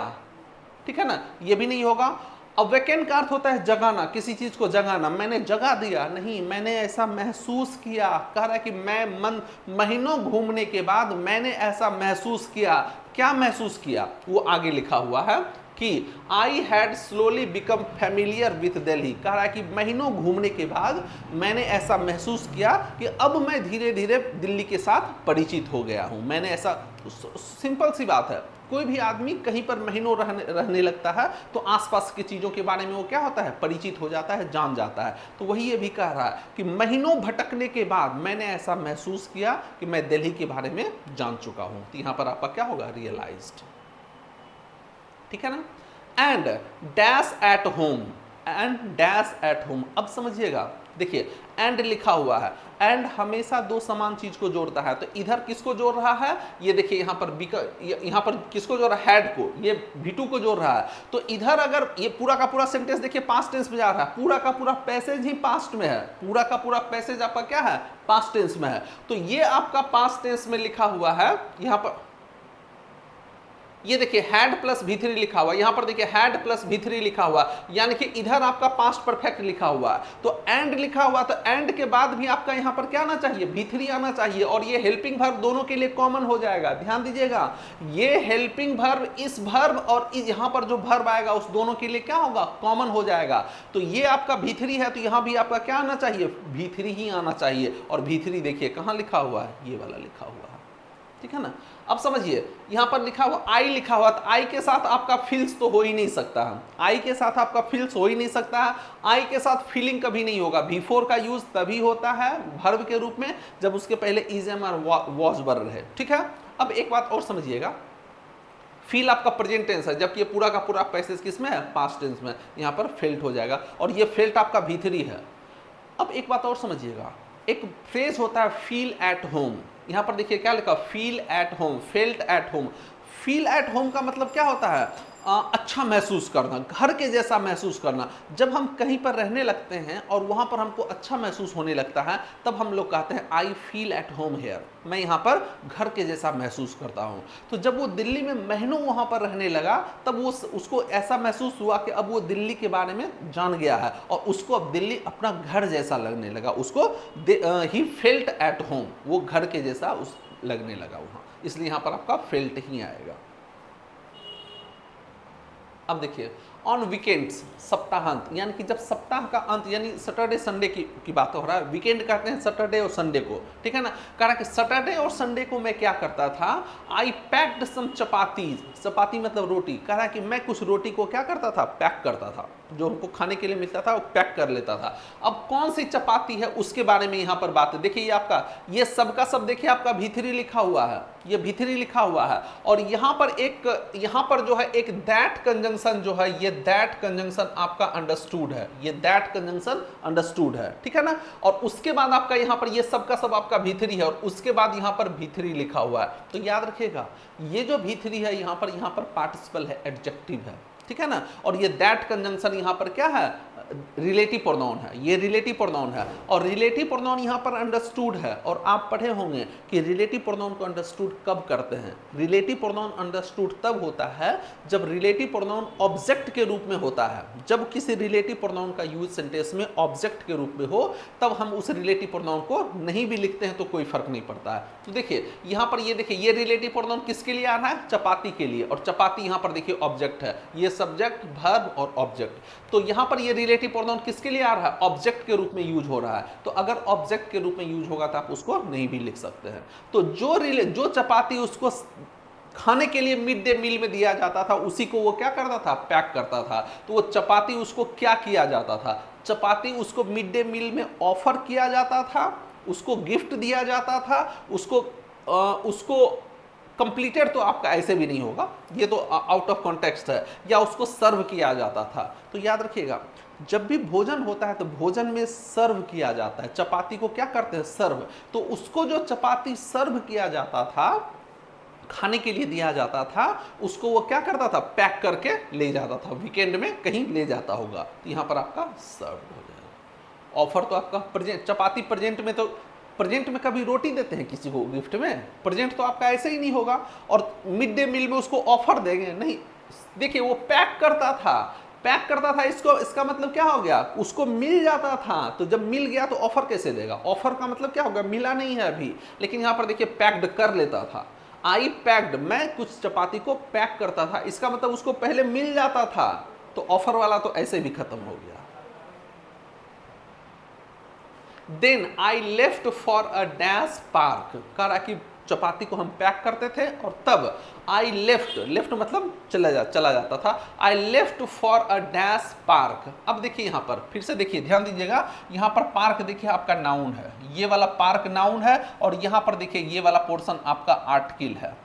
ठीक है ना, ये भी नहीं होगा। अवेकन का अर्थ होता है जगाना, किसी चीज को जगाना। मैंने जगा दिया नहीं, मैंने ऐसा महसूस किया। कह रहा है कि मैं महीनों घूमने के बाद मैंने ऐसा महसूस किया। क्या महसूस किया? वो आगे लिखा हुआ है कि I had slowly become familiar with Delhi. कह रहा है कि महीनों घूमने के बाद मैंने ऐसा महसूस किया कि अब मैं धीरे धीरे दिल्ली के साथ परिचित हो गया हूं। मैंने ऐसा, सिंपल सी बात है, कोई भी आदमी कहीं पर महीनों रहने लगता है तो आसपास की चीज़ों के बारे में वो क्या होता है? परिचित हो जाता है, जान जाता है। तो वही ये भी कह रहा है कि महीनों भटकने के बाद मैंने ऐसा महसूस किया कि मैं दिल्ली के बारे में जान चुका हूं। तो यहां पर आपका क्या होगा? रियलाइज्ड, ठीक है ना। And dash at home, and dash at home. अब समझिएगा, देखिए एंड लिखा हुआ है, एंड हमेशा दो समान चीज को जोड़ता है। तो इधर किसको जोड़ रहा है? ये देखिए यहाँ पर किसको जोड़ रहा है? हैड को, ये V2 को जोड़ रहा है। तो इधर अगर ये पूरा का पूरा सेंटेंस देखिए पास्ट टेंस में जा रहा है, पूरा का पूरा पैसेज ही पास्ट में है, पूरा का पूरा पैसेज आपका क्या है? पास्ट टेंस में है। तो ये आपका पास्ट टेंस में लिखा हुआ है। यहाँ पर ये देखिए हैड प्लस V3 लिखा हुआ, यहां पर देखिए हैड प्लस V3 लिखा हुआ, यानी कि इधर आपका पास्ट परफेक्ट लिखा हुआ है। तो एंड लिखा हुआ, तो एंड के बाद भी आपका यहां पर क्या आना चाहिए? V3 आना चाहिए। और ये हेल्पिंग वर्ब दोनों के लिए कॉमन हो जाएगा। ध्यान दीजिएगा, ये हेल्पिंग वर्ब इस वर्ब और यहां पर जो वर्ब आएगा उस दोनों के लिए क्या होगा? कॉमन हो जाएगा। तो ये आपका V3 है, तो यहां भी आपका क्या आना चाहिए? V3 ही आना चाहिए। और V3 देखिए कहां लिखा हुआ है? ये वाला लिखा हुआ है, ठीक है ना। अब समझिए यहां पर लिखा हुआ आई लिखा हुआ, तो आई के साथ आपका फील्स तो हो ही नहीं सकता है। आई के साथ आपका फील्स हो ही नहीं सकता है। आई के साथ फीलिंग कभी नहीं होगा। V4 का यूज तभी होता है वर्ब के रूप में जब उसके पहले इज एम और वॉज वर रहे, ठीक है। अब एक बात और समझिएगा, फील आपका प्रेजेंट टेंस है, जबकि ये पूरा का पूरा पैसेज किसमें है? पास्ट टेंस में। यहां पर फेल्ट हो जाएगा और ये फेल्ट आपका V3 है। अब एक बात और समझिएगा, एक फ्रेज होता है फील एट होम। यहां पर देखिए क्या लिखा? Feel at home, felt at home. Feel at home का मतलब क्या होता है? अच्छा महसूस करना, घर के जैसा महसूस करना। जब हम कहीं पर रहने लगते हैं और वहां पर हमको अच्छा महसूस होने लगता है तब हम लोग कहते हैं I feel at home here, मैं यहाँ पर घर के जैसा महसूस करता हूँ। तो जब वो दिल्ली में महीनों वहां पर रहने लगा तब वो उसको ऐसा महसूस हुआ कि अब वो दिल्ली के बारे में जान गया है और उसको अब दिल्ली अपना घर जैसा लगने लगा। उसको ही फेल्ट एट होम, वो घर के जैसा लगने लगा वहां, इसलिए यहाँ पर आपका फेल्ट ही आएगा। अब देखिए ऑन वीकेंड्स, सप्ताहांत, यानी कि जब सप्ताह का अंत यानी सैटरडे संडे की बात हो रहा है। वीकेंड कहते हैं सैटरडे और संडे को, ठीक है ना। कह रहा कि सैटरडे और संडे को मैं क्या करता था? आई पैक्ड सम चपातीज, चपाती मतलब रोटी। कह रहा कि मैं कुछ रोटी को क्या करता था? पैक करता था, जो हमको खाने के लिए मिलता था वो पैक कर लेता था। अब कौन सी चपाती है उसके बारे में यहाँ पर बात है। देखिए ये आपका ये सब का सब देखिए आपका V3 लिखा हुआ है, ये V3 लिखा हुआ है। और यहाँ पर जो है एक दैट कंजंक्शन कंजंक्शन जो है, ये दैट कंजंक्शन आपका अंडरस्टूड है, ये दैट कंजंक्शन अंडरस्टूड है, ठीक है ना। और उसके बाद आपका यहां पर ये सब का सब आपका V3 है, और उसके बाद यहां पर V3 लिखा हुआ है। तो याद रखिएगा ये जो V3 है यहां पर पार्टिसिपल है, एडजेक्टिव है, ठीक है ना। और ये दैट कंजंक्शन यहां पर क्या है, रिलेटिव प्रोनाउन है, ये रिलेटिव प्रोनाउन है। और रिलेटिव प्रोनाउन यहां पर अंडरस्टूड है, और आप पढ़े होंगे कि रिलेटिव प्रोनाउन को अंडरस्टूड कब करते हैं। रिलेटिव प्रोनाउन अंडरस्टूड तब होता है जब रिलेटिव प्रोनाउन ऑब्जेक्ट के रूप में होता है। जब किसी रिलेटिव प्रोनाउन का यूज सेंटेंस में ऑब्जेक्ट के रूप में हो, तब हम उस रिलेटिव प्रोनाउन को नहीं भी लिखते हैं तो कोई फर्क नहीं पड़ता है। तो देखिए यहां पर, ये देखिए ये रिलेटिव प्रोनाउन किसके लिए आ रहा है, चपाती के लिए, और चपाती यहां पर देखिए ऑब्जेक्ट है, ये सब्जेक्ट, वर्ब और ऑब्जेक्ट। तो यहां पर ये रिलेटिव प्रोनाउन किसके लिए आ रहा है, ऑब्जेक्ट के रूप में यूज हो रहा है। तो अगर ऑब्जेक्ट के रूप में यूज होगा तो आप उसको नहीं भी लिख सकते हैं। तो जो चपाती उसको खाने के लिए मिड डे मील में दिया जाता था, उसी को वो क्या करता था, पैक करता था। तो वो चपाती उसको क्या किया जाता था, चपाती उसको मिड डे मील में ऑफर किया जाता था, उसको गिफ्ट दिया जाता था, उसको कंप्लीटेड तो आपका ऐसे भी नहीं होगा, ये तो आउट ऑफ कॉन्टेक्स्ट है, या उसको सर्व किया जाता था। तो याद रखिएगा जब भी भोजन होता है तो भोजन में सर्व किया जाता है, चपाती को क्या करते हैं, सर्व। तो उसको जो चपाती सर्व किया जाता था, खाने के लिए दिया जाता था, उसको वो क्या करता था, पैक करके ले जाता था, वीकेंड में कहीं ले जाता होगा। तो यहां पर आपका सर्व हो जाएगा। ऑफर तो आपका प्रेजेंट, चपाती प्रेजेंट में, तो प्रेजेंट में कभी रोटी देते हैं किसी को गिफ्ट में, प्रेजेंट तो आपका ऐसे ही नहीं होगा। और मिड डे मील में उसको ऑफर देंगे नहीं, देखिए वो पैक करता था, पैक करता था, इसका मतलब क्या हो गया, उसको मिल जाता था। तो जब मिल गया तो ऑफर कैसे देगा, ऑफर का मतलब क्या होगा, मिला नहीं है अभी। लेकिन यहां पर देखिए पैक्ड कर लेता था, आई पैक्ड, मैं कुछ चपाती को पैक करता था, इसका मतलब उसको पहले मिल जाता था। तो ऑफर वाला तो ऐसे भी खत्म हो गया। Then I left for a dash park, कह रहा कि चपाती को हम पैक करते थे और तब आई लेफ्ट, लेफ्ट मतलब चला जाता था, आई left for a dash park. अब देखिए यहां पर फिर से देखिए, ध्यान दीजिएगा, यहां पर पार्क देखिए आपका नाउन है, ये वाला पार्क नाउन है, और यहां पर देखिए ये वाला पोर्शन आपका आर्टिकल है,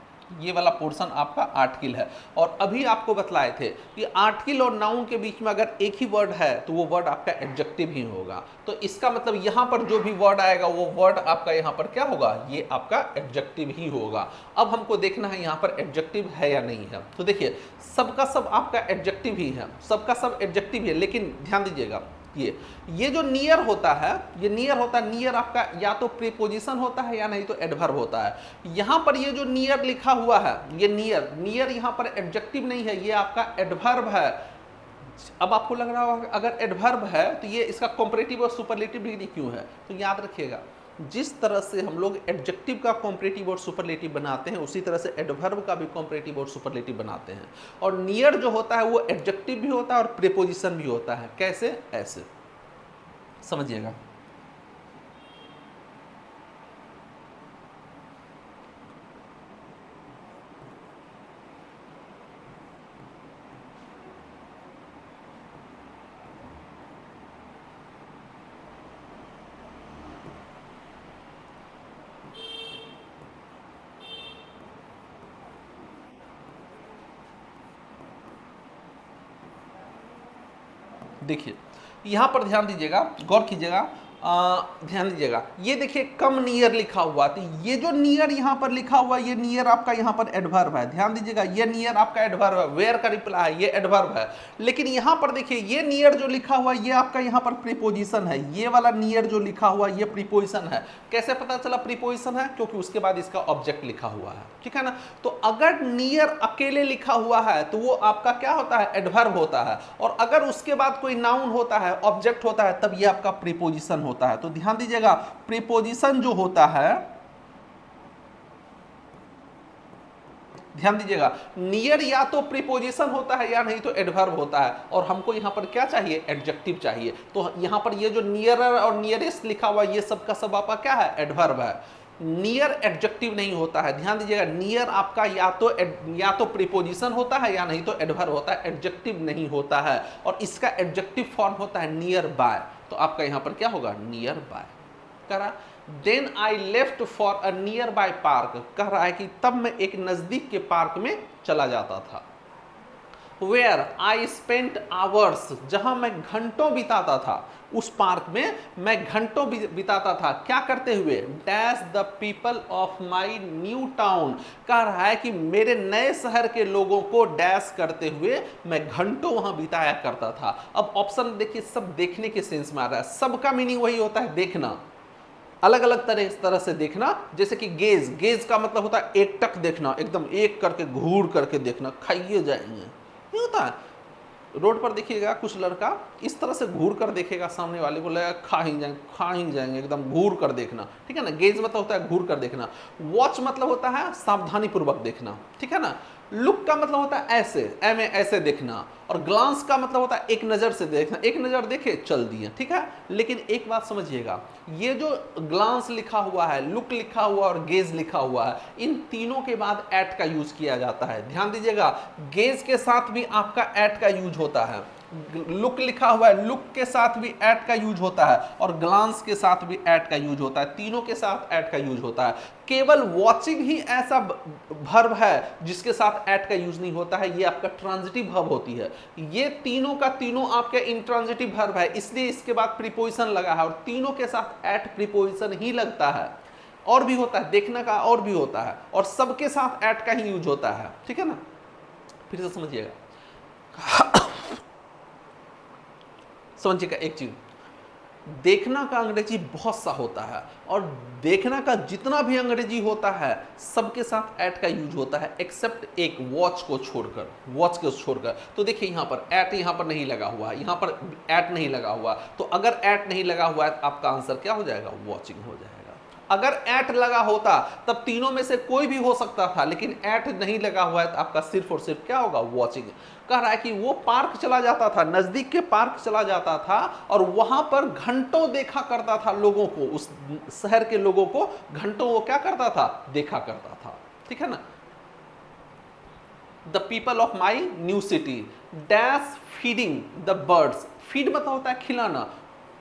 ये वाला पोर्शन आपका आर्टिकल है। और अभी आपको बतलाए थे कि आर्टिकल और नाउन के बीच में अगर एक ही वर्ड है तो वो वर्ड आपका एडजेक्टिव ही होगा। तो इसका मतलब यहां पर जो भी वर्ड आएगा वो वर्ड आपका यहां पर क्या होगा, ये आपका एडजेक्टिव ही होगा। अब हमको देखना है यहां पर एडजेक्टिव है या नहीं है। तो देखिए सबका सब आपका एडजेक्टिव ही है, सबका सब एडजेक्टिव है, लेकिन ध्यान दीजिएगा ये जो नियर होता है, ये नियर होता है, नियर आपका या तो प्रीपोजिशन होता है या नहीं तो एडवर्ब होता है। यहां पर ये जो नियर लिखा हुआ है, ये नियर यहां पर एडजेक्टिव नहीं है, ये आपका एडवर्ब है। अब आपको लग रहा होगा अगर एडवर्ब है तो ये इसका कॉम्परेटिव और सुपरलेटिव डिग्री क्यों है। तो याद रखिएगा जिस तरह से हम लोग एडजेक्टिव का कॉम्परेटिव और सुपरलेटिव बनाते हैं, उसी तरह से एडवर्ब का भी कॉम्परेटिव और सुपरलेटिव बनाते हैं। और नियर जो होता है वो एडजेक्टिव भी होता है और प्रीपोजिशन भी होता है। कैसे, ऐसे समझिएगा। देखिए यहां पर ध्यान दीजिएगा, गौर कीजिएगा, ध्यान दीजिएगा, ये देखिए कम नियर लिखा हुआ, तो ये जो नियर यहां पर लिखा हुआ, ये नियर आपका यहां पर एडवर्ब है। ध्यान दीजिएगा ये नियर आपका एडवर्ब है, वेयर का रिप्लाई है, ये एडवर्ब है। लेकिन यहां पर देखिए ये नियर जो लिखा हुआ ये आपका यहां पर प्रीपोजिशन है, ये वाला नियर जो लिखा हुआ ये प्रीपोजिशन है। कैसे पता चला प्रीपोजिशन है, क्योंकि उसके बाद इसका ऑब्जेक्ट लिखा हुआ है, ठीक है ना। तो अगर नियर अकेले लिखा हुआ है तो वो आपका क्या होता है, एडवर्ब होता है। और अगर उसके बाद कोई नाउन होता है, ऑब्जेक्ट होता है, तब ये आपका प्रीपोजिशन होता है। तो ध्यान दीजिएगा प्रीपोजिशन जो होता है, ध्यान दीजिएगा नियर या तो प्रीपोजिशन होता है या नहीं तो एडवर्ब होता है। और हमको यहां पर क्या चाहिए, एडजेक्टिव चाहिए। तो यहां पर ये जो नियरर और नियरेस्ट लिखा हुआ ये सब का सब आपका क्या है, एडवर्ब है। नियर एडजेक्टिव नहीं होता है। ध्यान दीजिएगा नियर आपका या तो प्रीपोजिशन होता है या नहीं तो एडवर्ब होता है, एडजेक्टिव नहीं होता है। और इसका एडजेक्टिव फॉर्म होता है नियर बाय। तो आपका यहां पर क्या होगा, नियर बाय। करा then I left for a nearby park, कह रहा है कि तब मैं एक नजदीक के पार्क में चला जाता था। वेयर आई स्पेंट आवर्स, जहां मैं घंटों बिताता था, उस पार्क में मैं घंटों बिताता था, क्या करते हुए, dash the people of my new town, कह रहा है कि मेरे नए शहर के लोगों को डैश करते हुए मैं घंटों वहां बिताया करता था। अब ऑप्शन देखिए, सब देखने के सेंस में आ रहा है, सबका मीनिंग वही होता है, देखना, अलग अलग तरह से देखना। जैसे कि गेज, गेज का मतलब होता है एक टक देखना, एकदम एक करके घूर करके देखना, खाइए जाएंगे, नहीं होता है। रोड पर देखिएगा कुछ लड़का इस तरह से घूर कर देखेगा सामने वाले को, लगेगा खा ही जाएंगे, एकदम घूर कर देखना, ठीक है ना। गेज मतलब होता है घूर कर देखना। वॉच मतलब होता है सावधानी पूर्वक देखना, ठीक है ना। लुक का मतलब होता है ऐसे, में ऐसे देखना। और ग्लांस का मतलब होता है एक नज़र से देखना, एक नज़र देखे चल दिए, ठीक है। लेकिन एक बात समझिएगा, ये जो ग्लांस लिखा हुआ है, लुक लिखा हुआ और गेज लिखा हुआ है, इन तीनों के बाद एट का यूज किया जाता है। ध्यान दीजिएगा, गेज के साथ भी आपका एट का यूज होता है, लुक लिखा हुआ है, लुक के साथ भी एट का यूज होता है, और ग्लांस के साथ भी एट का यूज होता है, तीनों के साथ एट का यूज होता है। केवल वॉचिंग ही ऐसा वर्ब है जिसके साथ एट का यूज नहीं होता है, ये आपका ट्रांजिटिव वर्ब होती है। ये तीनों का तीनों आपके इंट्रांजिटिव वर्ब है, इसलिए इसके बाद प्रीपोजिशन लगा है, और तीनों के साथ एट प्रीपोजिशन ही लगता है। और भी होता है, देखने का और भी होता है, और सबके साथ एट का ही यूज होता है, ठीक है ना। फिर से समझिएगा, समझिएगा एक चीज, देखना का अंग्रेजी बहुत सा होता है, और देखना का जितना भी अंग्रेजी होता है सबके साथ एट का यूज होता है, एक्सेप्ट एक, वॉच को छोड़कर, वॉच को छोड़कर। तो देखिए यहाँ पर एट यहाँ पर नहीं लगा हुआ है, यहाँ पर एट नहीं लगा हुआ, तो अगर एट नहीं लगा हुआ है तो आपका आंसर क्या हो जाएगा, वॉचिंग हो जाएगा। अगर एट लगा होता तब तीनों में से कोई भी हो सकता था, लेकिन एट नहीं लगा हुआ है तो आपका सिर्फ और सिर्फ क्या होगा, वॉचिंग। कह रहा है कि वो पार्क चला जाता था, नजदीक के पार्क चला जाता था, और वहां पर घंटों देखा करता था लोगों को, उस शहर के लोगों को घंटों वो क्या करता था, देखा करता था, ठीक है ना। The people of my new city dash feeding the birds, feed मतलब होता है खिलाना,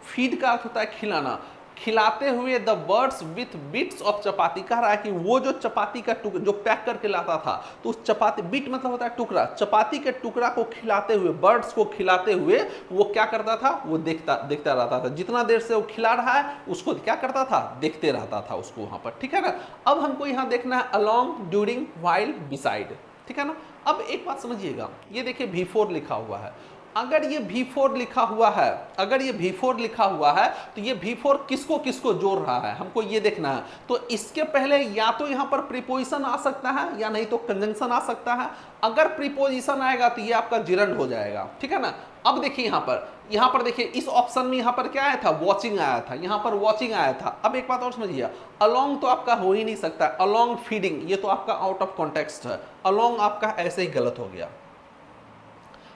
फीड का अर्थ होता है खिलाना, खिलाते हुए the birds with bits of chapati. कह रहा है कि वो जो चपाती का टुकड़ा जो पैक करके लाता था, तो उस चपाती, बिट मतलब होता है टुकड़ा, चपाती के टुकड़ा को खिलाते हुए, बर्ड्स को खिलाते हुए वो क्या करता था, वो देखता रहता था, जितना देर से वो खिला रहा है उसको क्या करता था, देखते रहता था उसको वहां पर, ठीक है ना। अब हमको यहाँ देखना है अलोंग, ड्यूरिंग, व्हाइल, बिसाइड, ठीक है ना। अब एक बात समझिएगा, ये देखिए V4 लिखा हुआ है, अगर ये V4 लिखा हुआ है, अगर ये V4 लिखा हुआ है तो ये V4 किसको किसको जोड़ रहा है, हमको ये देखना है। तो इसके पहले या तो यहां पर प्रीपोजिशन आ सकता है, या नहीं तो कंजंक्शन आ सकता है। अगर प्रीपोजिशन आएगा तो ये आपका जिरंड हो जाएगा, ठीक है ना। अब देखिए यहां पर देखिए इस ऑप्शन में यहां पर क्या आया था, वॉचिंग आया था, यहां पर वॉचिंग आया था। अब एक बात और समझिए, अलोंग तो आपका हो ही नहीं सकता, अलोंग फीडिंग ये तो आपका आउट ऑफ कॉन्टेक्स्ट है, अलोंग आपका ऐसे ही गलत हो गया।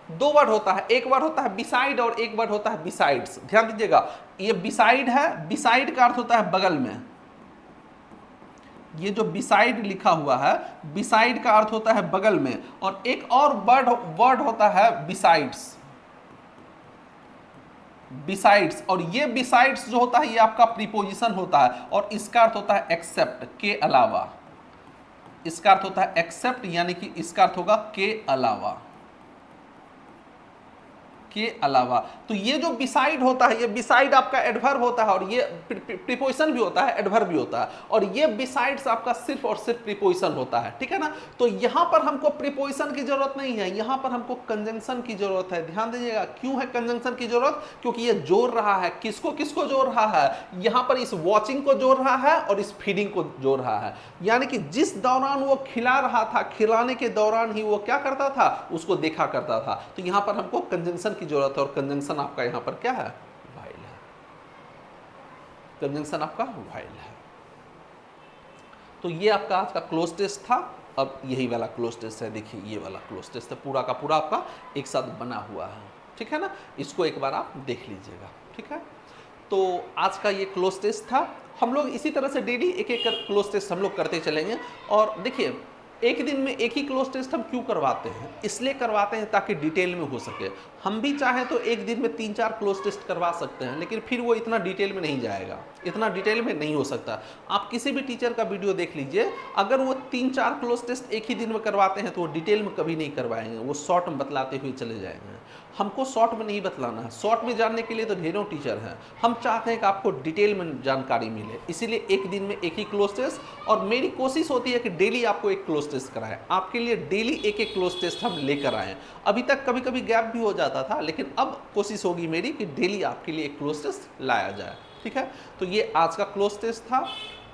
दो वर्ड होता है, एक वर्ड होता है बिसाइड और एक वर्ड होता है बिसाइड्स। ध्यान दीजिएगा, ये बिसाइड है, बिसाइड का अर्थ होता है बगल में, ये जो बिसाइड लिखा हुआ है, बिसाइड का अर्थ होता है बगल में, और एक और वर्ड होता है बिसाइड्स, बिसाइड्स, और ये बिसाइड्स जो होता है ये आपका प्रीपोजिशन होता है, और इसका अर्थ होता है एक्सेप्ट, के अलावा, इसका अर्थ होता है एक्सेप्ट, यानी कि इसका अर्थ होगा के अलावा, के अलावा। तो ये जो बिसाइड होता है, ये बिसाइड आपका एडवर्ब होता है, और ये प्रीपोजिशन भी होता है, एडवर्ब भी होता है, और ये बिसाइड्स आपका सिर्फ और सिर्फ प्रीपोजिशन होता है, ठीक है ना। तो यहां पर हमको प्रीपोजिशन की जरूरत नहीं है, यहां पर हमको कंजंक्शन की जरूरत है। ध्यान दीजिएगा, क्यों है कंजंक्शन की जरूरत, क्योंकि ये जोड़ रहा है, किसको किसको जोड़ रहा है, यहां पर इस वॉचिंग को जोड़ रहा है और इस फीडिंग को जोड़ रहा है। यानी कि जिस दौरान वो खिला रहा था, खिलाने के दौरान ही वो क्या करता था, उसको देखा करता था। तो यहां पर हमको कंजंक्शन की जरूरत है, और कंजंक्शन आपका यहां पर क्या है, व्हाइल है, कंजंक्शन आपका व्हाइल है। तो ये आपका आज का क्लोज टेस्ट था। अब यही वाला क्लोज टेस्ट है, देखिए ये वाला क्लोज टेस्ट है, पूरा का पूरा आपका एक साथ बना हुआ है, ठीक है ना। इसको एक बार आप देख लीजिएगा, ठीक है। तो आज का ये क्लोज टेस्ट था। हम लोग इसी तरह से डेली एक एक क्लोज टेस्ट हम लोग करते चलेंगे। और देखिए एक दिन में एक ही क्लोज टेस्ट हम क्यों करवाते हैं? इसलिए करवाते हैं ताकि डिटेल में हो सके। हम भी चाहें तो एक दिन में 3-4 क्लोज टेस्ट करवा सकते हैं, लेकिन फिर वो इतना डिटेल में नहीं जाएगा, इतना डिटेल में नहीं हो सकता। आप किसी भी टीचर का वीडियो देख लीजिए, अगर वो 3-4 क्लोज टेस्ट एक ही दिन में करवाते हैं तो वो डिटेल में कभी नहीं करवाएंगे, वो शॉर्ट में बतलाते हुए चले जाएंगे। हमको शॉर्ट में नहीं बतलाना है, शॉर्ट में जानने के लिए तो ढेरों टीचर हैं। हम चाहते हैं कि आपको डिटेल में जानकारी मिले, इसीलिए एक दिन में एक ही क्लोज टेस्ट, और मेरी कोशिश होती है कि डेली आपको एक क्लोज टेस्ट कराएं, आपके लिए डेली एक एक क्लोज टेस्ट हम लेकर आएँ। अभी तक कभी कभी गैप भी हो जाता था, लेकिन अब कोशिश होगी मेरी कि डेली आपके लिए एक क्लोज टेस्ट लाया जाए। ठीक है, तो ये आज का क्लोज टेस्ट था।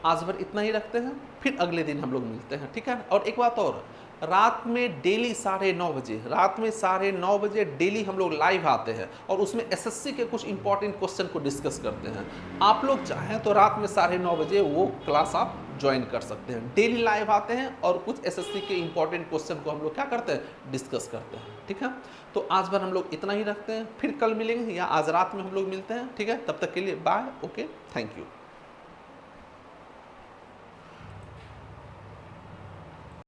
आज भर इतना ही रखते हैं, फिर अगले दिन हम लोग मिलते हैं। ठीक है, और एक बात और, रात में डेली 9:30 बजे, रात में 9:30 बजे डेली हम लोग लाइव आते हैं और उसमें एसएससी के कुछ इंपॉर्टेंट क्वेश्चन को डिस्कस करते हैं। आप लोग चाहें तो रात में 9:30 बजे वो क्लास आप ज्वाइन कर सकते हैं। डेली लाइव आते हैं और कुछ एसएससी के इंपॉर्टेंट क्वेश्चन को हम लोग क्या करते हैं, डिस्कस करते हैं। ठीक है, तो आज भर हम लोग इतना ही रखते हैं, फिर कल मिलेंगे या आज रात में हम लोग मिलते हैं। ठीक है, तब तक के लिए बाय, ओके, थैंक यू।